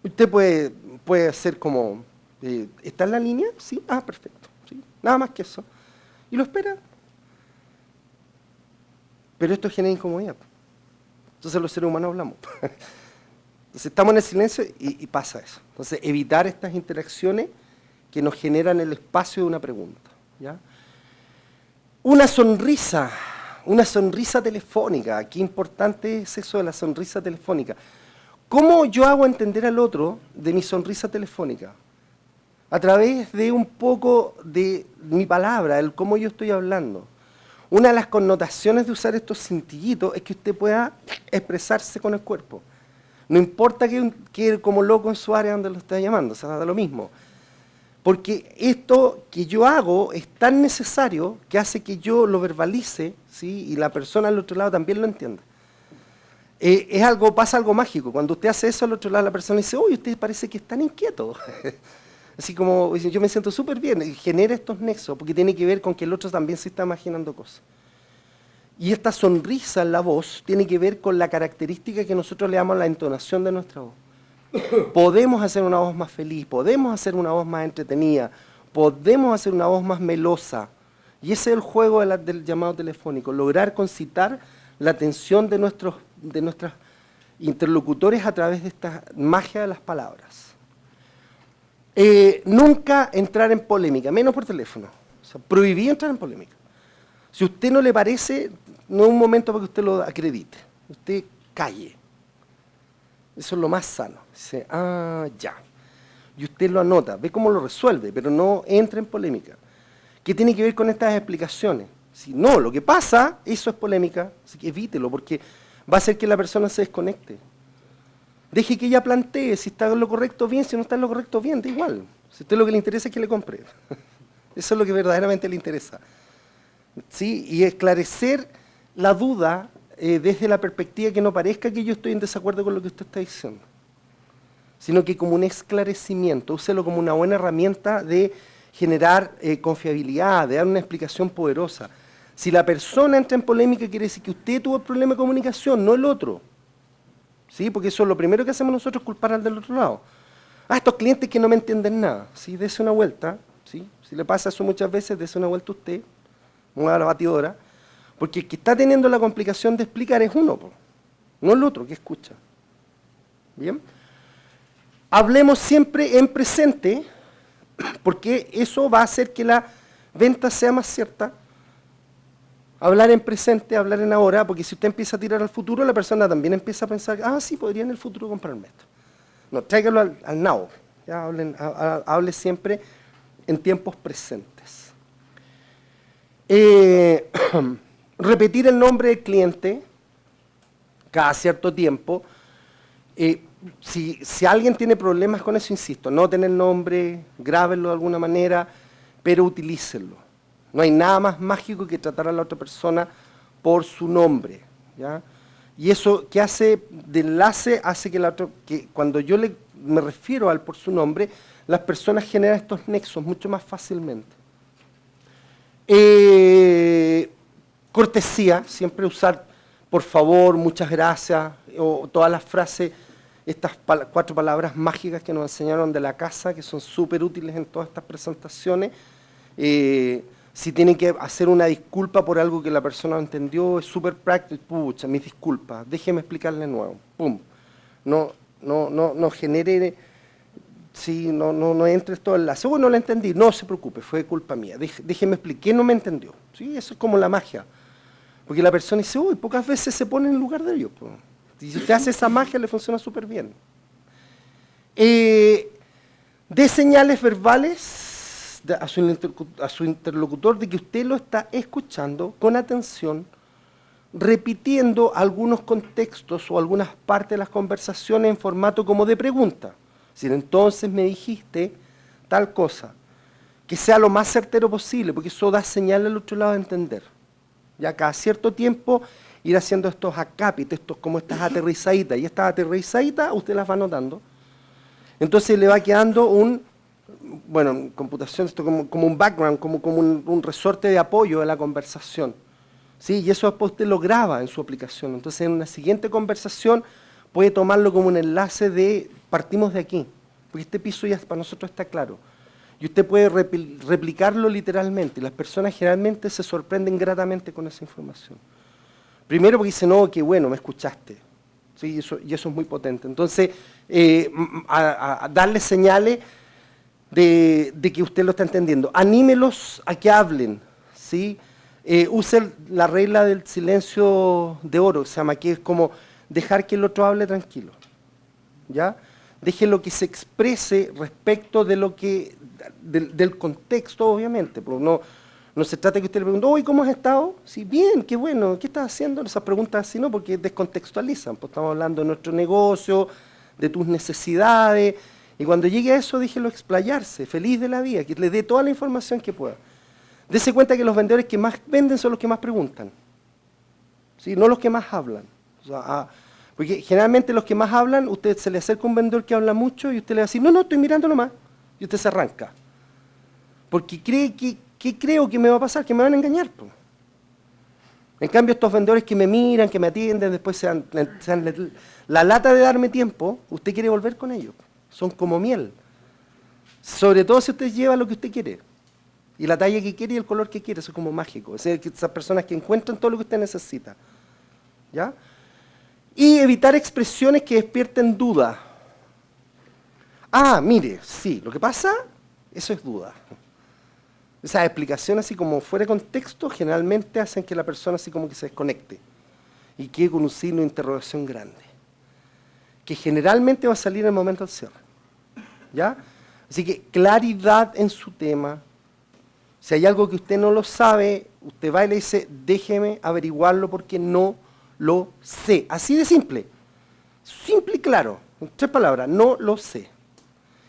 Usted puede hacer como, ¿está en la línea? Sí, perfecto. ¿Sí? Nada más que eso. Y lo espera. Pero esto genera incomodidad. Entonces los seres humanos hablamos. Entonces estamos en el silencio y pasa eso. Entonces evitar estas interacciones que nos generan el espacio de una pregunta, ¿ya? Una sonrisa telefónica. Qué importante es eso de la sonrisa telefónica. ¿Cómo yo hago entender al otro de mi sonrisa telefónica? A través de un poco de mi palabra, el cómo yo estoy hablando. Una de las connotaciones de usar estos cintillitos es que usted pueda expresarse con el cuerpo. No importa que como loco en su área donde lo esté llamando, o sea, da lo mismo. Porque esto que yo hago es tan necesario que hace que yo lo verbalice, ¿sí? Y la persona al otro lado también lo entienda. Pasa algo mágico. Cuando usted hace eso al otro lado, la persona dice, uy, usted parece que es tan inquieto. Así como, yo me siento súper bien. Y genera estos nexos, porque tiene que ver con que el otro también se está imaginando cosas. Y esta sonrisa en la voz tiene que ver con la característica que nosotros le damos a la entonación de nuestra voz. Podemos hacer una voz más feliz, podemos hacer una voz más entretenida, podemos hacer una voz más melosa. Y ese es el juego del llamado telefónico, lograr concitar la atención de nuestros interlocutores a través de esta magia de las palabras. Nunca entrar en polémica, menos por teléfono. O sea, prohibir entrar en polémica. Si a usted no le parece, no es un momento para que usted lo acredite. Usted calle. Eso es lo más sano. Dice, ya. Y usted lo anota, ve cómo lo resuelve, pero no entre en polémica. ¿Qué tiene que ver con estas explicaciones? Si no, lo que pasa, eso es polémica, así que evítelo, porque va a hacer que la persona se desconecte. Deje que ella plantee si está en lo correcto, bien, si no está en lo correcto, bien, da igual. Si a usted lo que le interesa es que le compre. Eso es lo que verdaderamente le interesa. ¿Sí? Y esclarecer la duda desde la perspectiva que no parezca que yo estoy en desacuerdo con lo que usted está diciendo, sino que como un esclarecimiento, úselo como una buena herramienta de generar confiabilidad, de dar una explicación poderosa. Si la persona entra en polémica, quiere decir que usted tuvo el problema de comunicación, no el otro. ¿Sí? Porque eso es lo primero que hacemos nosotros, culpar al del otro lado. Estos clientes que no me entienden nada, ¿sí? Dese una vuelta, ¿sí? Si le pasa eso muchas veces, dese una vuelta usted, mueva la batidora, porque el que está teniendo la complicación de explicar es uno, no el otro que escucha. ¿Bien? Hablemos siempre en presente, porque eso va a hacer que la venta sea más cierta. Hablar en presente, hablar en ahora, porque si usted empieza a tirar al futuro, la persona también empieza a pensar, sí, podría en el futuro comprarme esto. No, tráigalo al now. ¿Ya? Hable siempre en tiempos presentes. Repetir el nombre del cliente cada cierto tiempo. Si alguien tiene problemas con eso, insisto, no tener nombre, grábenlo de alguna manera, pero utilícenlo. No hay nada más mágico que tratar a la otra persona por su nombre, ¿ya? Y eso que hace de enlace hace que cuando yo me refiero al por su nombre, las personas generan estos nexos mucho más fácilmente. Cortesía, siempre usar por favor, muchas gracias, o todas las frases, estas 4 palabras mágicas que nos enseñaron de la casa, que son súper útiles en todas estas presentaciones. Si tienen que hacer una disculpa por algo que la persona no entendió, es súper práctico, pucha, mis disculpas, déjeme explicarle de nuevo, pum. No genere, sí, no entre todo el enlace. No lo entendí, no se preocupe, fue culpa mía, déjeme explicar, ¿qué no me entendió? ¿Sí? Eso es como la magia, porque la persona dice, uy, pocas veces se pone en lugar de ellos. Pues. Si usted hace esa magia, le funciona súper bien. De señales verbales a su interlocutor de que usted lo está escuchando con atención, repitiendo algunos contextos o algunas partes de las conversaciones en formato como de pregunta. Si entonces me dijiste tal cosa, que sea lo más certero posible, porque eso da señal al otro lado de entender. Ya cada cierto tiempo ir haciendo estos acápites, como estas aterrizaditas, y estas aterrizaditas usted las va notando. Entonces le va quedando en computación, esto como un background, como un resorte de apoyo de la conversación. ¿Sí? Y eso después usted lo graba en su aplicación. Entonces en una siguiente conversación puede tomarlo como un enlace de partimos de aquí, porque este piso ya para nosotros está claro. Y usted puede replicarlo literalmente, y las personas generalmente se sorprenden gratamente con esa información. Primero porque dicen, no, qué bueno, me escuchaste. ¿Sí? Y eso es muy potente. Entonces, a darle señales de que usted lo está entendiendo. Anímelos a que hablen, ¿sí? Use la regla del silencio de oro, que se llama, que es como dejar que el otro hable tranquilo, ¿ya? Déjelo que se exprese respecto de del contexto, obviamente. Porque no se trata de que usted le pregunte, ¿cómo has estado? Sí, bien, qué bueno, ¿qué estás haciendo? Esas preguntas así, ¿no? Porque descontextualizan. Pues estamos hablando de nuestro negocio, de tus necesidades, Y cuando llegue a eso, déjelo explayarse, feliz de la vida, que le dé toda la información que pueda. Dese cuenta que los vendedores que más venden son los que más preguntan, ¿sí? No los que más hablan. O sea, porque generalmente los que más hablan, usted se le acerca un vendedor que habla mucho y usted le va a decir, no, estoy mirando nomás. Y usted se arranca. Porque cree que creo que me va a pasar, que me van a engañar. Po. En cambio, estos vendedores que me miran, que me atienden, después se dan la lata de darme tiempo, usted quiere volver con ellos. Son como miel. Sobre todo si usted lleva lo que usted quiere. Y la talla que quiere y el color que quiere, eso es como mágico. Es decir, esas personas que encuentran todo lo que usted necesita. ¿Ya? Y evitar expresiones que despierten duda. Ah, mire, sí, lo que pasa, eso es duda. Esas explicaciones así como fuera de contexto generalmente hacen que la persona así como que se desconecte y quede con un signo de interrogación grande, que generalmente va a salir en el momento del cierre. ¿Ya? Así que claridad en su tema. Si hay algo que usted no lo sabe, usted va y le dice, déjeme averiguarlo porque no lo sé. Así de simple. Simple y claro. En 3 palabras, no lo sé.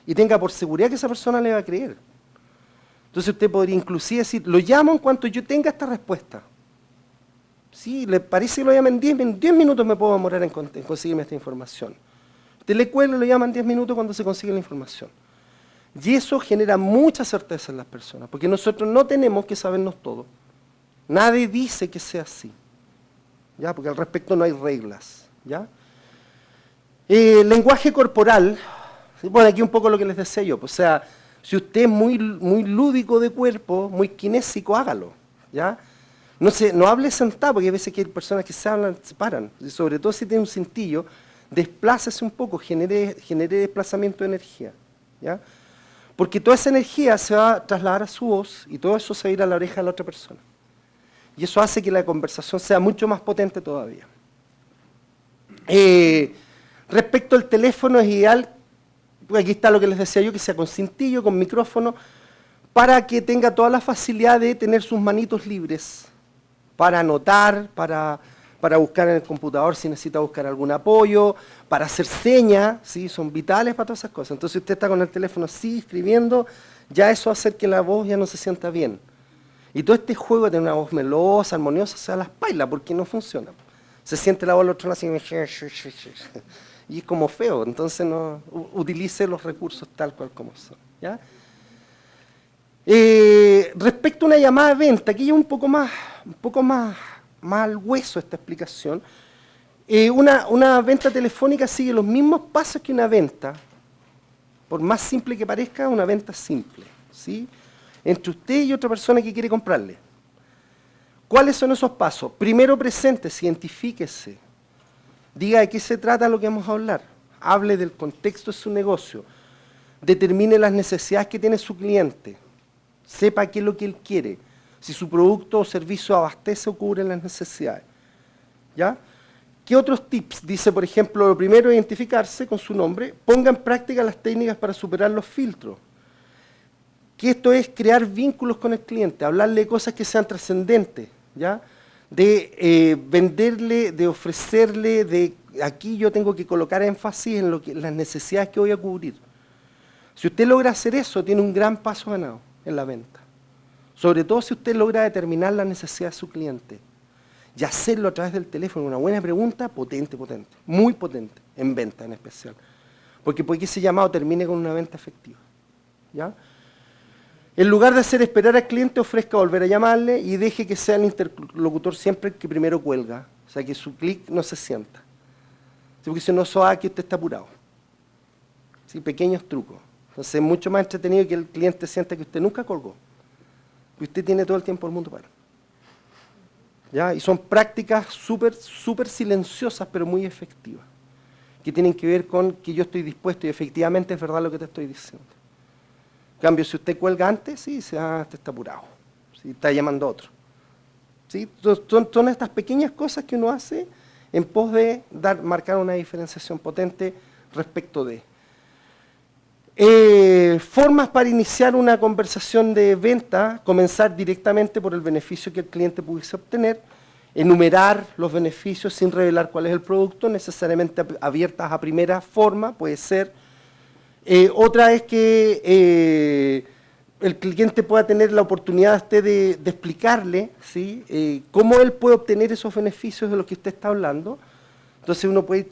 Y tenga por seguridad que esa persona le va a creer. Entonces usted podría inclusive decir, lo llamo en cuanto yo tenga esta respuesta. ¿Sí? ¿Le parece que lo llamen 10 minutos? Me puedo demorar en conseguirme esta información. Usted le cuelga y lo llaman 10 minutos cuando se consigue la información. Y eso genera mucha certeza en las personas, porque nosotros no tenemos que sabernos todo. Nadie dice que sea así, ¿ya? Porque al respecto no hay reglas, ¿ya? Lenguaje corporal, bueno, aquí un poco lo que les decía yo, pues, o sea, si usted es muy lúdico de cuerpo, muy kinésico, hágalo, ¿ya? No hable sentado, porque hay veces que hay personas que se hablan, se paran, y sobre todo si tiene un cintillo, desplácese un poco, genere desplazamiento de energía, ¿ya? Porque toda esa energía se va a trasladar a su voz y todo eso se va a ir a la oreja de la otra persona. Y eso hace que la conversación sea mucho más potente todavía. Respecto al teléfono es ideal, pues aquí está lo que les decía yo, que sea con cintillo, con micrófono, para que tenga toda la facilidad de tener sus manitos libres, para anotar, para buscar en el computador si necesita buscar algún apoyo, para hacer señas, ¿sí? Son vitales para todas esas cosas. Entonces si usted está con el teléfono así, escribiendo, ya eso va a hacer que la voz ya no se sienta bien. Y todo este juego de tener una voz melosa, armoniosa, se da las pailas porque no funciona. Se siente la voz del otro así, y es como feo, entonces no utilice los recursos tal cual como son. ¿Ya? Respecto a una llamada de venta, aquí ya un poco más al hueso esta explicación. Una venta telefónica sigue los mismos pasos que una venta, por más simple que parezca, una venta simple, ¿sí? Entre usted y otra persona que quiere comprarle. ¿Cuáles son esos pasos? Primero, preséntese, identifíquese, diga de qué se trata lo que vamos a hablar, hable del contexto de su negocio, determine las necesidades que tiene su cliente, sepa qué es lo que él quiere, si su producto o servicio abastece o cubre las necesidades. ¿Ya? ¿Qué otros tips? Dice, por ejemplo, lo primero, identificarse con su nombre, ponga en práctica las técnicas para superar los filtros. Que esto es crear vínculos con el cliente, hablarle de cosas que sean trascendentes, ¿ya? De venderle, de ofrecerle, de aquí yo tengo que colocar énfasis en las necesidades que voy a cubrir. Si usted logra hacer eso, tiene un gran paso ganado en la venta. Sobre todo si usted logra determinar la necesidad de su cliente. Y hacerlo a través del teléfono, una buena pregunta, potente, muy potente, en venta en especial. Porque puede que ese llamado termine con una venta efectiva. ¿Ya? En lugar de hacer esperar al cliente, ofrezca volver a llamarle y deje que sea el interlocutor siempre el que primero cuelga. O sea, que su clic no se sienta. ¿Sí? Porque si no, eso hace que usted está apurado. ¿Sí? Pequeños trucos. Entonces es mucho más entretenido que el cliente sienta que usted nunca colgó. Y usted tiene todo el tiempo del mundo para. ¿Ya? Y son prácticas súper silenciosas, pero muy efectivas. Que tienen que ver con que yo estoy dispuesto y efectivamente es verdad lo que te estoy diciendo. En cambio, si usted cuelga antes, sí, usted está apurado. ¿Sí? Está llamando a otro. ¿Sí? Son estas pequeñas cosas que uno hace en pos de marcar una diferenciación potente respecto de. Formas para iniciar una conversación de venta, comenzar directamente por el beneficio que el cliente pudiese obtener, enumerar los beneficios sin revelar cuál es el producto, necesariamente abiertas a primera forma, puede ser, Otra es que el cliente pueda tener la oportunidad de explicarle, ¿sí? Cómo él puede obtener esos beneficios de los que usted está hablando. Entonces uno puede ir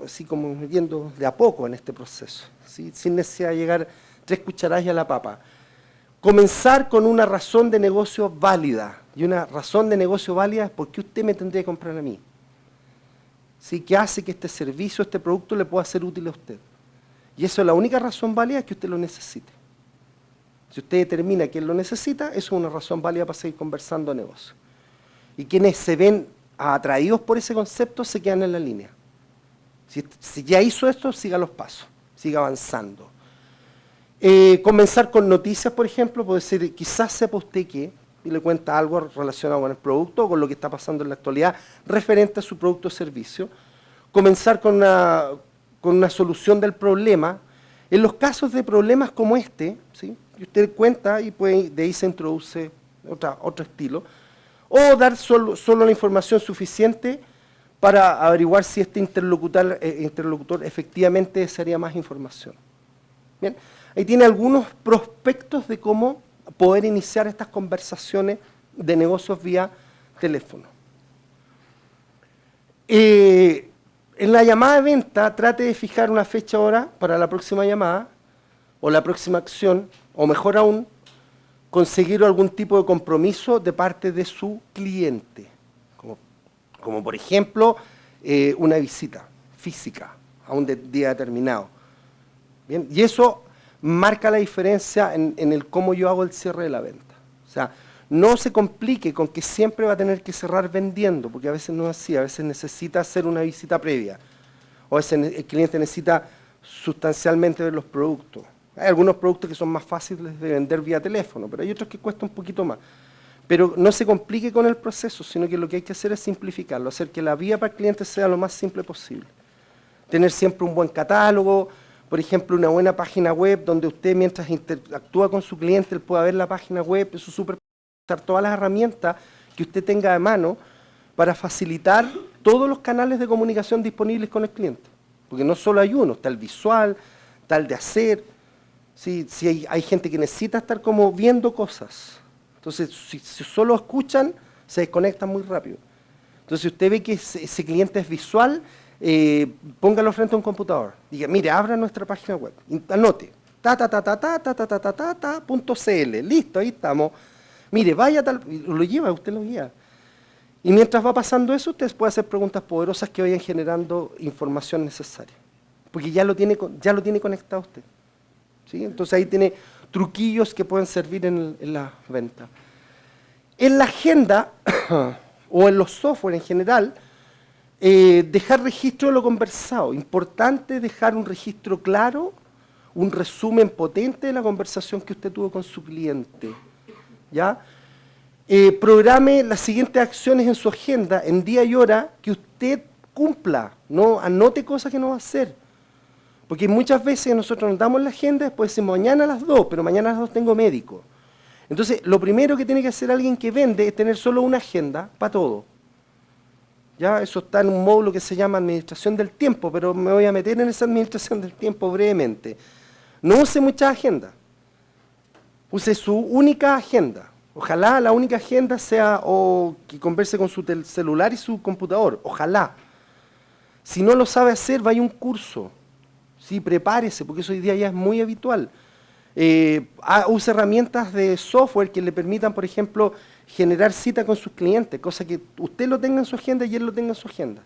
así como yendo de a poco en este proceso, ¿sí? Sin necesidad de llegar 3 cucharadas y a la papa. Comenzar con una razón de negocio válida. Y una razón de negocio válida es por qué usted me tendría que comprar a mí. ¿Sí? ¿Qué hace que este servicio, este producto le pueda ser útil a usted? Y eso es la única razón válida, es que usted lo necesite. Si usted determina que él lo necesita, eso es una razón válida para seguir conversando de negocio. Y quienes se ven atraídos por ese concepto se quedan en la línea. Si ya hizo esto, siga los pasos, siga avanzando. Comenzar con noticias, por ejemplo, puede ser, quizás sepa usted que, y le cuenta algo relacionado con el producto o con lo que está pasando en la actualidad referente a su producto o servicio. Comenzar con una solución del problema. En los casos de problemas como este, ¿sí? Y usted cuenta y de ahí se introduce otro estilo. O dar solo la información suficiente para averiguar si este interlocutor efectivamente desearía más información. Bien, ahí tiene algunos prospectos de cómo poder iniciar estas conversaciones de negocios vía teléfono. En la llamada de venta, trate de fijar una fecha hora para la próxima llamada o la próxima acción, o mejor aún, conseguir algún tipo de compromiso de parte de su cliente, como por ejemplo una visita física a un día determinado. Bien, y eso marca la diferencia en el cómo yo hago el cierre de la venta. O sea, no se complique con que siempre va a tener que cerrar vendiendo, porque a veces no es así, a veces necesita hacer una visita previa, o a veces el cliente necesita sustancialmente ver los productos. Hay algunos productos que son más fáciles de vender vía teléfono, pero hay otros que cuestan un poquito más. Pero no se complique con el proceso, sino que lo que hay que hacer es simplificarlo, hacer que la vía para el cliente sea lo más simple posible. Tener siempre un buen catálogo, por ejemplo, una buena página web donde usted mientras interactúa con su cliente, él pueda ver la página web, eso es súper importante, usar todas las herramientas que usted tenga de mano para facilitar todos los canales de comunicación disponibles con el cliente. Porque no solo hay uno, está el visual, está el de hacer. Sí, hay gente que necesita estar como viendo cosas. Entonces, si solo escuchan, se desconectan muy rápido. Entonces, si usted ve que ese cliente es visual, póngalo frente a un computador. Diga, mire, abra nuestra página web, anote, .cl, listo, ahí estamos. Mire, vaya tal, lo lleva, usted lo guía. Y mientras va pasando eso, usted puede hacer preguntas poderosas que vayan generando información necesaria. Porque ya lo tiene conectado usted. ¿Sí? Entonces ahí tiene truquillos que pueden servir en la venta. En la agenda, o en los software en general, dejar registro de lo conversado. Importante dejar un registro claro, un resumen potente de la conversación que usted tuvo con su cliente. ¿Ya? Programe las siguientes acciones en su agenda, en día y hora, que usted cumpla. No anote cosas que no va a hacer. Porque muchas veces nosotros nos damos la agenda, después decimos mañana a las 2, pero mañana a las 2 tengo médico. Entonces, lo primero que tiene que hacer alguien que vende es tener solo una agenda para todo. Ya, eso está en un módulo que se llama administración del tiempo, pero me voy a meter en esa administración del tiempo brevemente. No use muchas agendas. Use su única agenda. Ojalá la única agenda sea o que converse con su celular y su computador. Ojalá. Si no lo sabe hacer, vaya a un curso. Sí, prepárese, porque eso hoy día ya es muy habitual. Use herramientas de software que le permitan, por ejemplo, generar cita con sus clientes, cosa que usted lo tenga en su agenda y él lo tenga en su agenda.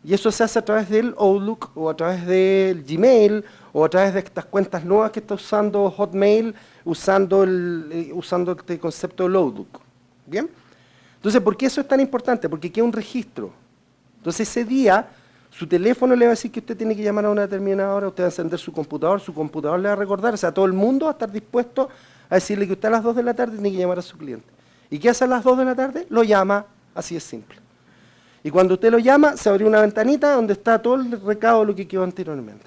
Y eso se hace a través del Outlook, o a través del Gmail, o a través de estas cuentas nuevas que está usando Hotmail, usando este concepto del Outlook. ¿Bien? Entonces, ¿por qué eso es tan importante? Porque queda un registro. Entonces, ese día, su teléfono le va a decir que usted tiene que llamar a una determinada hora, usted va a encender su computador le va a recordar, o sea, todo el mundo va a estar dispuesto a decirle que usted a las 2 de la tarde tiene que llamar a su cliente. ¿Y qué hace a las 2 de la tarde? Lo llama, así es simple. Y cuando usted lo llama, se abre una ventanita donde está todo el recado de lo que quedó anteriormente.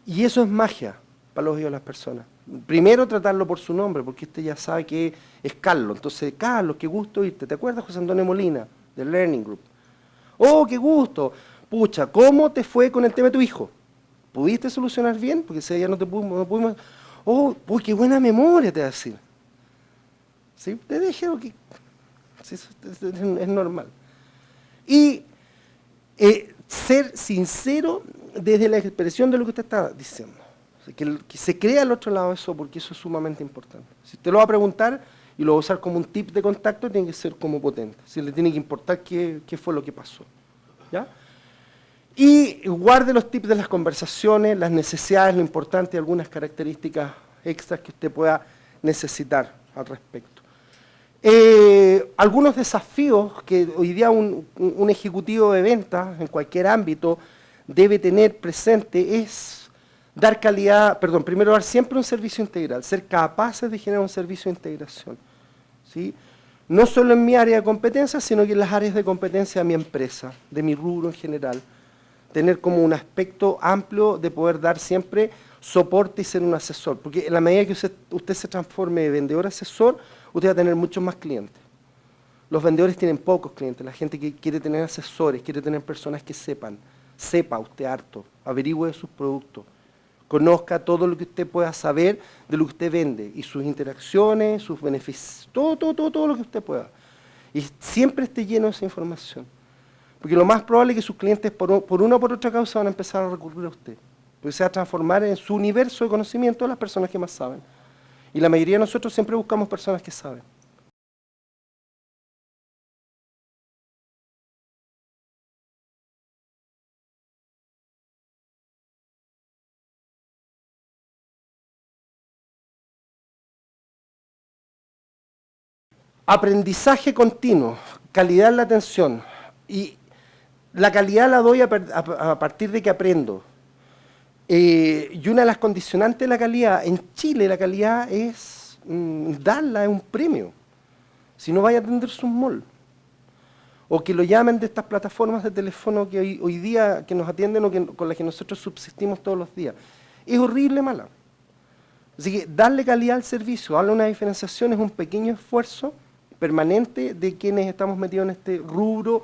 Y eso es magia para los oídos de las personas. Primero, tratarlo por su nombre, porque usted ya sabe que es Carlos. Entonces, Carlos, qué gusto oírte. ¿Te acuerdas, José Antonio Molina, del Learning Group? Oh, qué gusto. Pucha, ¿cómo te fue con el tema de tu hijo? ¿Pudiste solucionar bien? Porque ese día no pudimos, oh, uy, qué buena memoria te va a decir. ¿Sí? Te dije que sí, es normal. Y ser sincero desde la expresión de lo que usted está diciendo. O sea, que se crea al otro lado eso, porque eso es sumamente importante. Si usted lo va a preguntar y lo va a usar como un tip de contacto, tiene que ser como potente. Si le tiene que importar qué fue lo que pasó. ¿Ya? Y guarde los tips de las conversaciones, las necesidades, lo importante y algunas características extras que usted pueda necesitar al respecto. Algunos desafíos que hoy día un ejecutivo de ventas en cualquier ámbito debe tener presente es dar calidad, primero dar siempre un servicio integral, ser capaces de generar un servicio de integración, ¿sí? No solo en mi área de competencia, sino que en las áreas de competencia de mi empresa, de mi rubro en general. Tener como un aspecto amplio de poder dar siempre soporte y ser un asesor, porque en la medida que usted se transforme de vendedor a asesor, usted va a tener muchos más clientes. Los vendedores tienen pocos clientes, la gente que quiere tener asesores, quiere tener personas que sepa usted harto, averigüe de sus productos, conozca todo lo que usted pueda saber de lo que usted vende y sus interacciones, sus beneficios, todo lo que usted pueda. Y siempre esté lleno de esa información. Porque lo más probable es que sus clientes por una o por otra causa van a empezar a recurrir a usted. Porque se va a transformar en su universo de conocimiento las personas que más saben. Y la mayoría de nosotros siempre buscamos personas que saben. Aprendizaje continuo, calidad en la atención. Y la calidad la doy a partir de que aprendo. Y una de las condicionantes de la calidad, en Chile la calidad es darla, es un premio. Si no vaya a atenderse un mall. O que lo llamen de estas plataformas de teléfono que hoy día que nos atienden o con las que nosotros subsistimos todos los días. Es horrible mala. Así que darle calidad al servicio, darle una diferenciación es un pequeño esfuerzo permanente de quienes estamos metidos en este rubro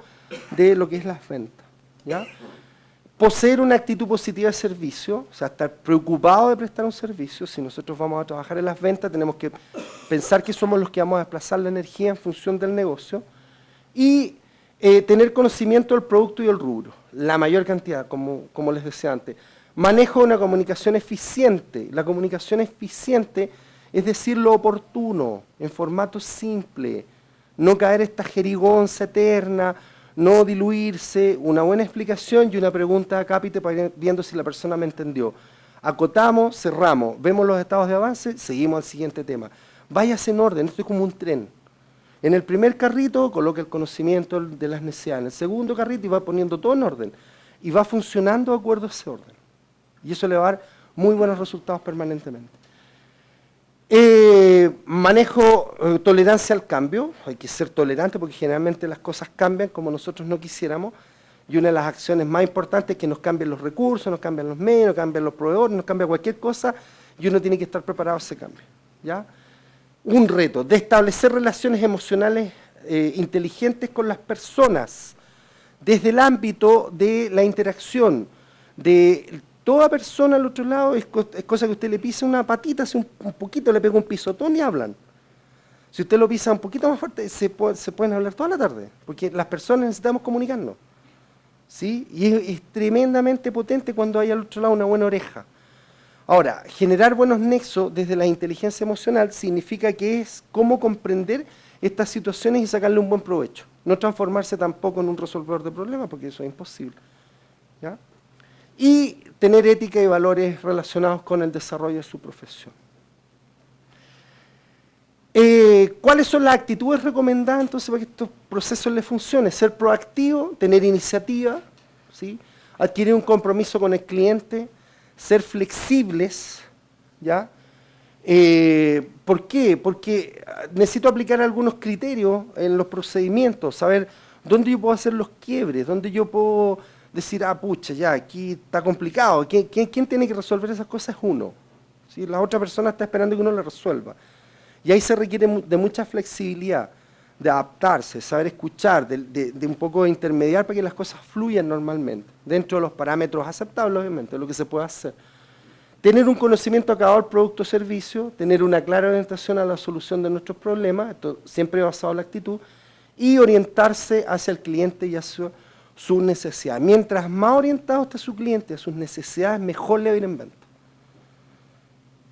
de lo que es las ventas, ¿ya? Poseer una actitud positiva de servicio, o sea, estar preocupado de prestar un servicio. Si nosotros vamos a trabajar en las ventas, tenemos que pensar que somos los que vamos a desplazar la energía en función del negocio. Y tener conocimiento del producto y el rubro, la mayor cantidad, como les decía antes. Manejo de una comunicación eficiente. La comunicación eficiente es decir lo oportuno, en formato simple, no caer esta jerigonza eterna, no diluirse, una buena explicación y una pregunta a cápite para ir viendo si la persona me entendió. Acotamos, cerramos, vemos los estados de avance, seguimos al siguiente tema. Váyase en orden, esto es como un tren. En el primer carrito coloca el conocimiento de las necesidades, en el segundo carrito y va poniendo todo en orden. Y va funcionando de acuerdo a ese orden. Y eso le va a dar muy buenos resultados permanentemente. Manejo tolerancia al cambio, hay que ser tolerante porque generalmente las cosas cambian como nosotros no quisiéramos y una de las acciones más importantes es que nos cambien los recursos, nos cambian los medios, nos cambian los proveedores, nos cambia cualquier cosa y uno tiene que estar preparado a ese cambio, ¿ya? Un reto, de establecer relaciones emocionales inteligentes con las personas desde el ámbito de la interacción, de toda persona al otro lado es cosa que usted le pisa una patita, hace un poquito, le pega un pisotón y hablan. Si usted lo pisa un poquito más fuerte, se pueden hablar toda la tarde, porque las personas necesitamos comunicarnos, ¿sí? Y es tremendamente potente cuando hay al otro lado una buena oreja. Ahora, generar buenos nexos desde la inteligencia emocional significa que es cómo comprender estas situaciones y sacarle un buen provecho. No transformarse tampoco en un resolvedor de problemas, porque eso es imposible, ¿ya? Y tener ética y valores relacionados con el desarrollo de su profesión. ¿Cuáles son las actitudes recomendadas entonces para que estos procesos les funcionen? Ser proactivo, tener iniciativa, ¿sí? Adquirir un compromiso con el cliente, ser flexibles, ¿ya? ¿Por qué? Porque necesito aplicar algunos criterios en los procedimientos, saber dónde yo puedo hacer los quiebres, dónde yo puedo decir, pucha, ya, aquí está complicado. ¿Quién tiene que resolver esas cosas? Es uno, ¿sí? La otra persona está esperando que uno le resuelva. Y ahí se requiere de mucha flexibilidad, de adaptarse, saber escuchar, de un poco de intermediar para que las cosas fluyan normalmente, dentro de los parámetros aceptables, obviamente, de lo que se puede hacer. Tener un conocimiento acabado del producto o servicio, tener una clara orientación a la solución de nuestros problemas, esto siempre basado en la actitud, y orientarse hacia el cliente y hacia sus necesidades. Mientras más orientado esté su cliente a sus necesidades, mejor le va a ir en venta.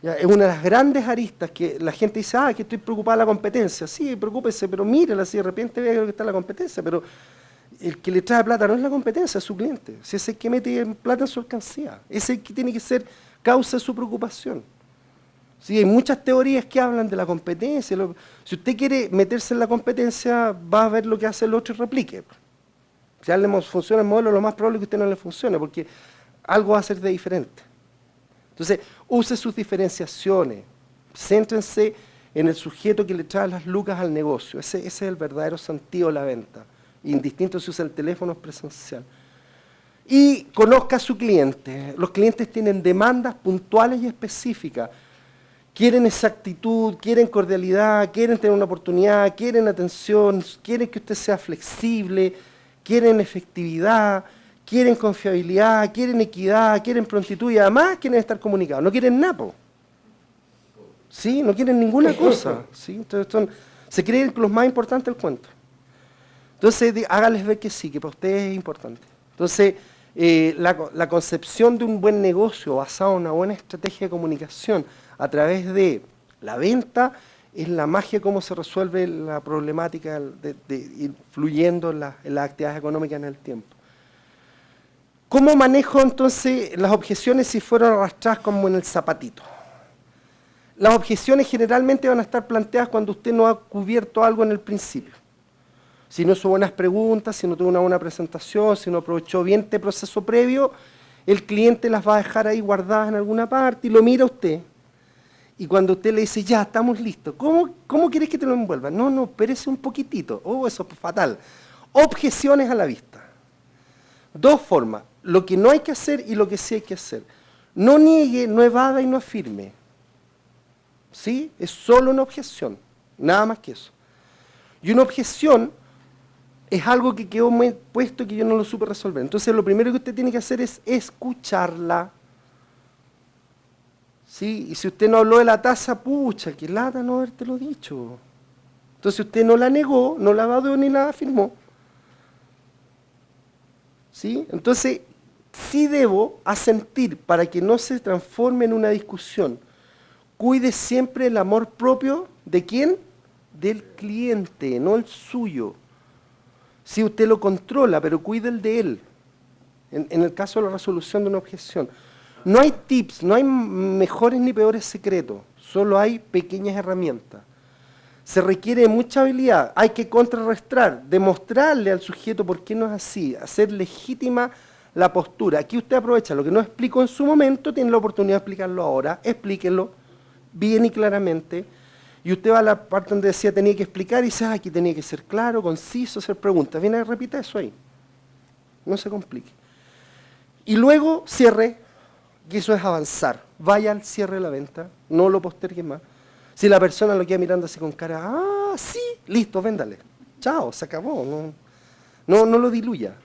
¿Ya? Es una de las grandes aristas que la gente dice, que estoy preocupada de la competencia. Sí, preocúpese, pero mírala, si de repente ve que está la competencia, pero el que le trae plata no es la competencia, es su cliente. Si es el que mete plata en su alcancía, es el que tiene que ser causa de su preocupación. Sí, hay muchas teorías que hablan de la competencia. Si usted quiere meterse en la competencia, va a ver lo que hace el otro y replique. Si a él le funciona el modelo, lo más probable es que a usted no le funcione, porque algo va a ser de diferente. Entonces, use sus diferenciaciones, céntrense en el sujeto que le trae las lucas al negocio. Ese es el verdadero sentido de la venta, indistinto si usa el teléfono o presencial. Y conozca a su cliente. Los clientes tienen demandas puntuales y específicas. Quieren exactitud, quieren cordialidad, quieren tener una oportunidad, quieren atención, quieren que usted sea flexible, quieren efectividad, quieren confiabilidad, quieren equidad, quieren prontitud y además quieren estar comunicados. No quieren napo. ¿Sí? No quieren ninguna cosa. ¿Sí? Entonces se creen los más importantes del cuento. Entonces hágales ver que sí, que para ustedes es importante. Entonces la concepción de un buen negocio basado en una buena estrategia de comunicación a través de la venta es la magia cómo se resuelve la problemática influyendo en las actividades económicas en el tiempo. ¿Cómo manejo entonces las objeciones si fueron arrastradas como en el zapatito? Las objeciones generalmente van a estar planteadas cuando usted no ha cubierto algo en el principio. Si no hizo buenas preguntas, si no tuvo una buena presentación, si no aprovechó bien este proceso previo, el cliente las va a dejar ahí guardadas en alguna parte y lo mira usted. Y cuando usted le dice, ya, estamos listos, ¿cómo quieres que te lo envuelva? No, espérese un poquitito. Eso es fatal. Objeciones a la vista. Dos formas, lo que no hay que hacer y lo que sí hay que hacer. No niegue, no evada y no afirme. ¿Sí? Es solo una objeción, nada más que eso. Y una objeción es algo que quedó muy puesto y que yo no lo supe resolver. Entonces lo primero que usted tiene que hacer es escucharla. ¿Sí? Y si usted no habló de la tasa, pucha, qué lata no habértelo dicho. Entonces usted no la negó, no la evadió ni la afirmó. ¿Sí? Entonces, sí debo asentir para que no se transforme en una discusión. Cuide siempre el amor propio, ¿de quién? Del cliente, no el suyo. Sí, usted lo controla, pero cuide el de él. En el caso de la resolución de una objeción. No hay tips, no hay mejores ni peores secretos, solo hay pequeñas herramientas. Se requiere mucha habilidad, hay que contrarrestar, demostrarle al sujeto por qué no es así, hacer legítima la postura. Aquí usted aprovecha lo que no explicó en su momento, tiene la oportunidad de explicarlo ahora, explíquelo bien y claramente, y usted va a la parte donde decía tenía que explicar y dice, aquí tenía que ser claro, conciso, hacer preguntas. Viene, repita eso ahí, no se complique. Y luego cierre. Y eso es avanzar. Vaya al cierre de la venta, no lo postergue más. Si la persona lo queda mirando así con cara, sí, listo, véndale. Chao, se acabó. No lo diluya.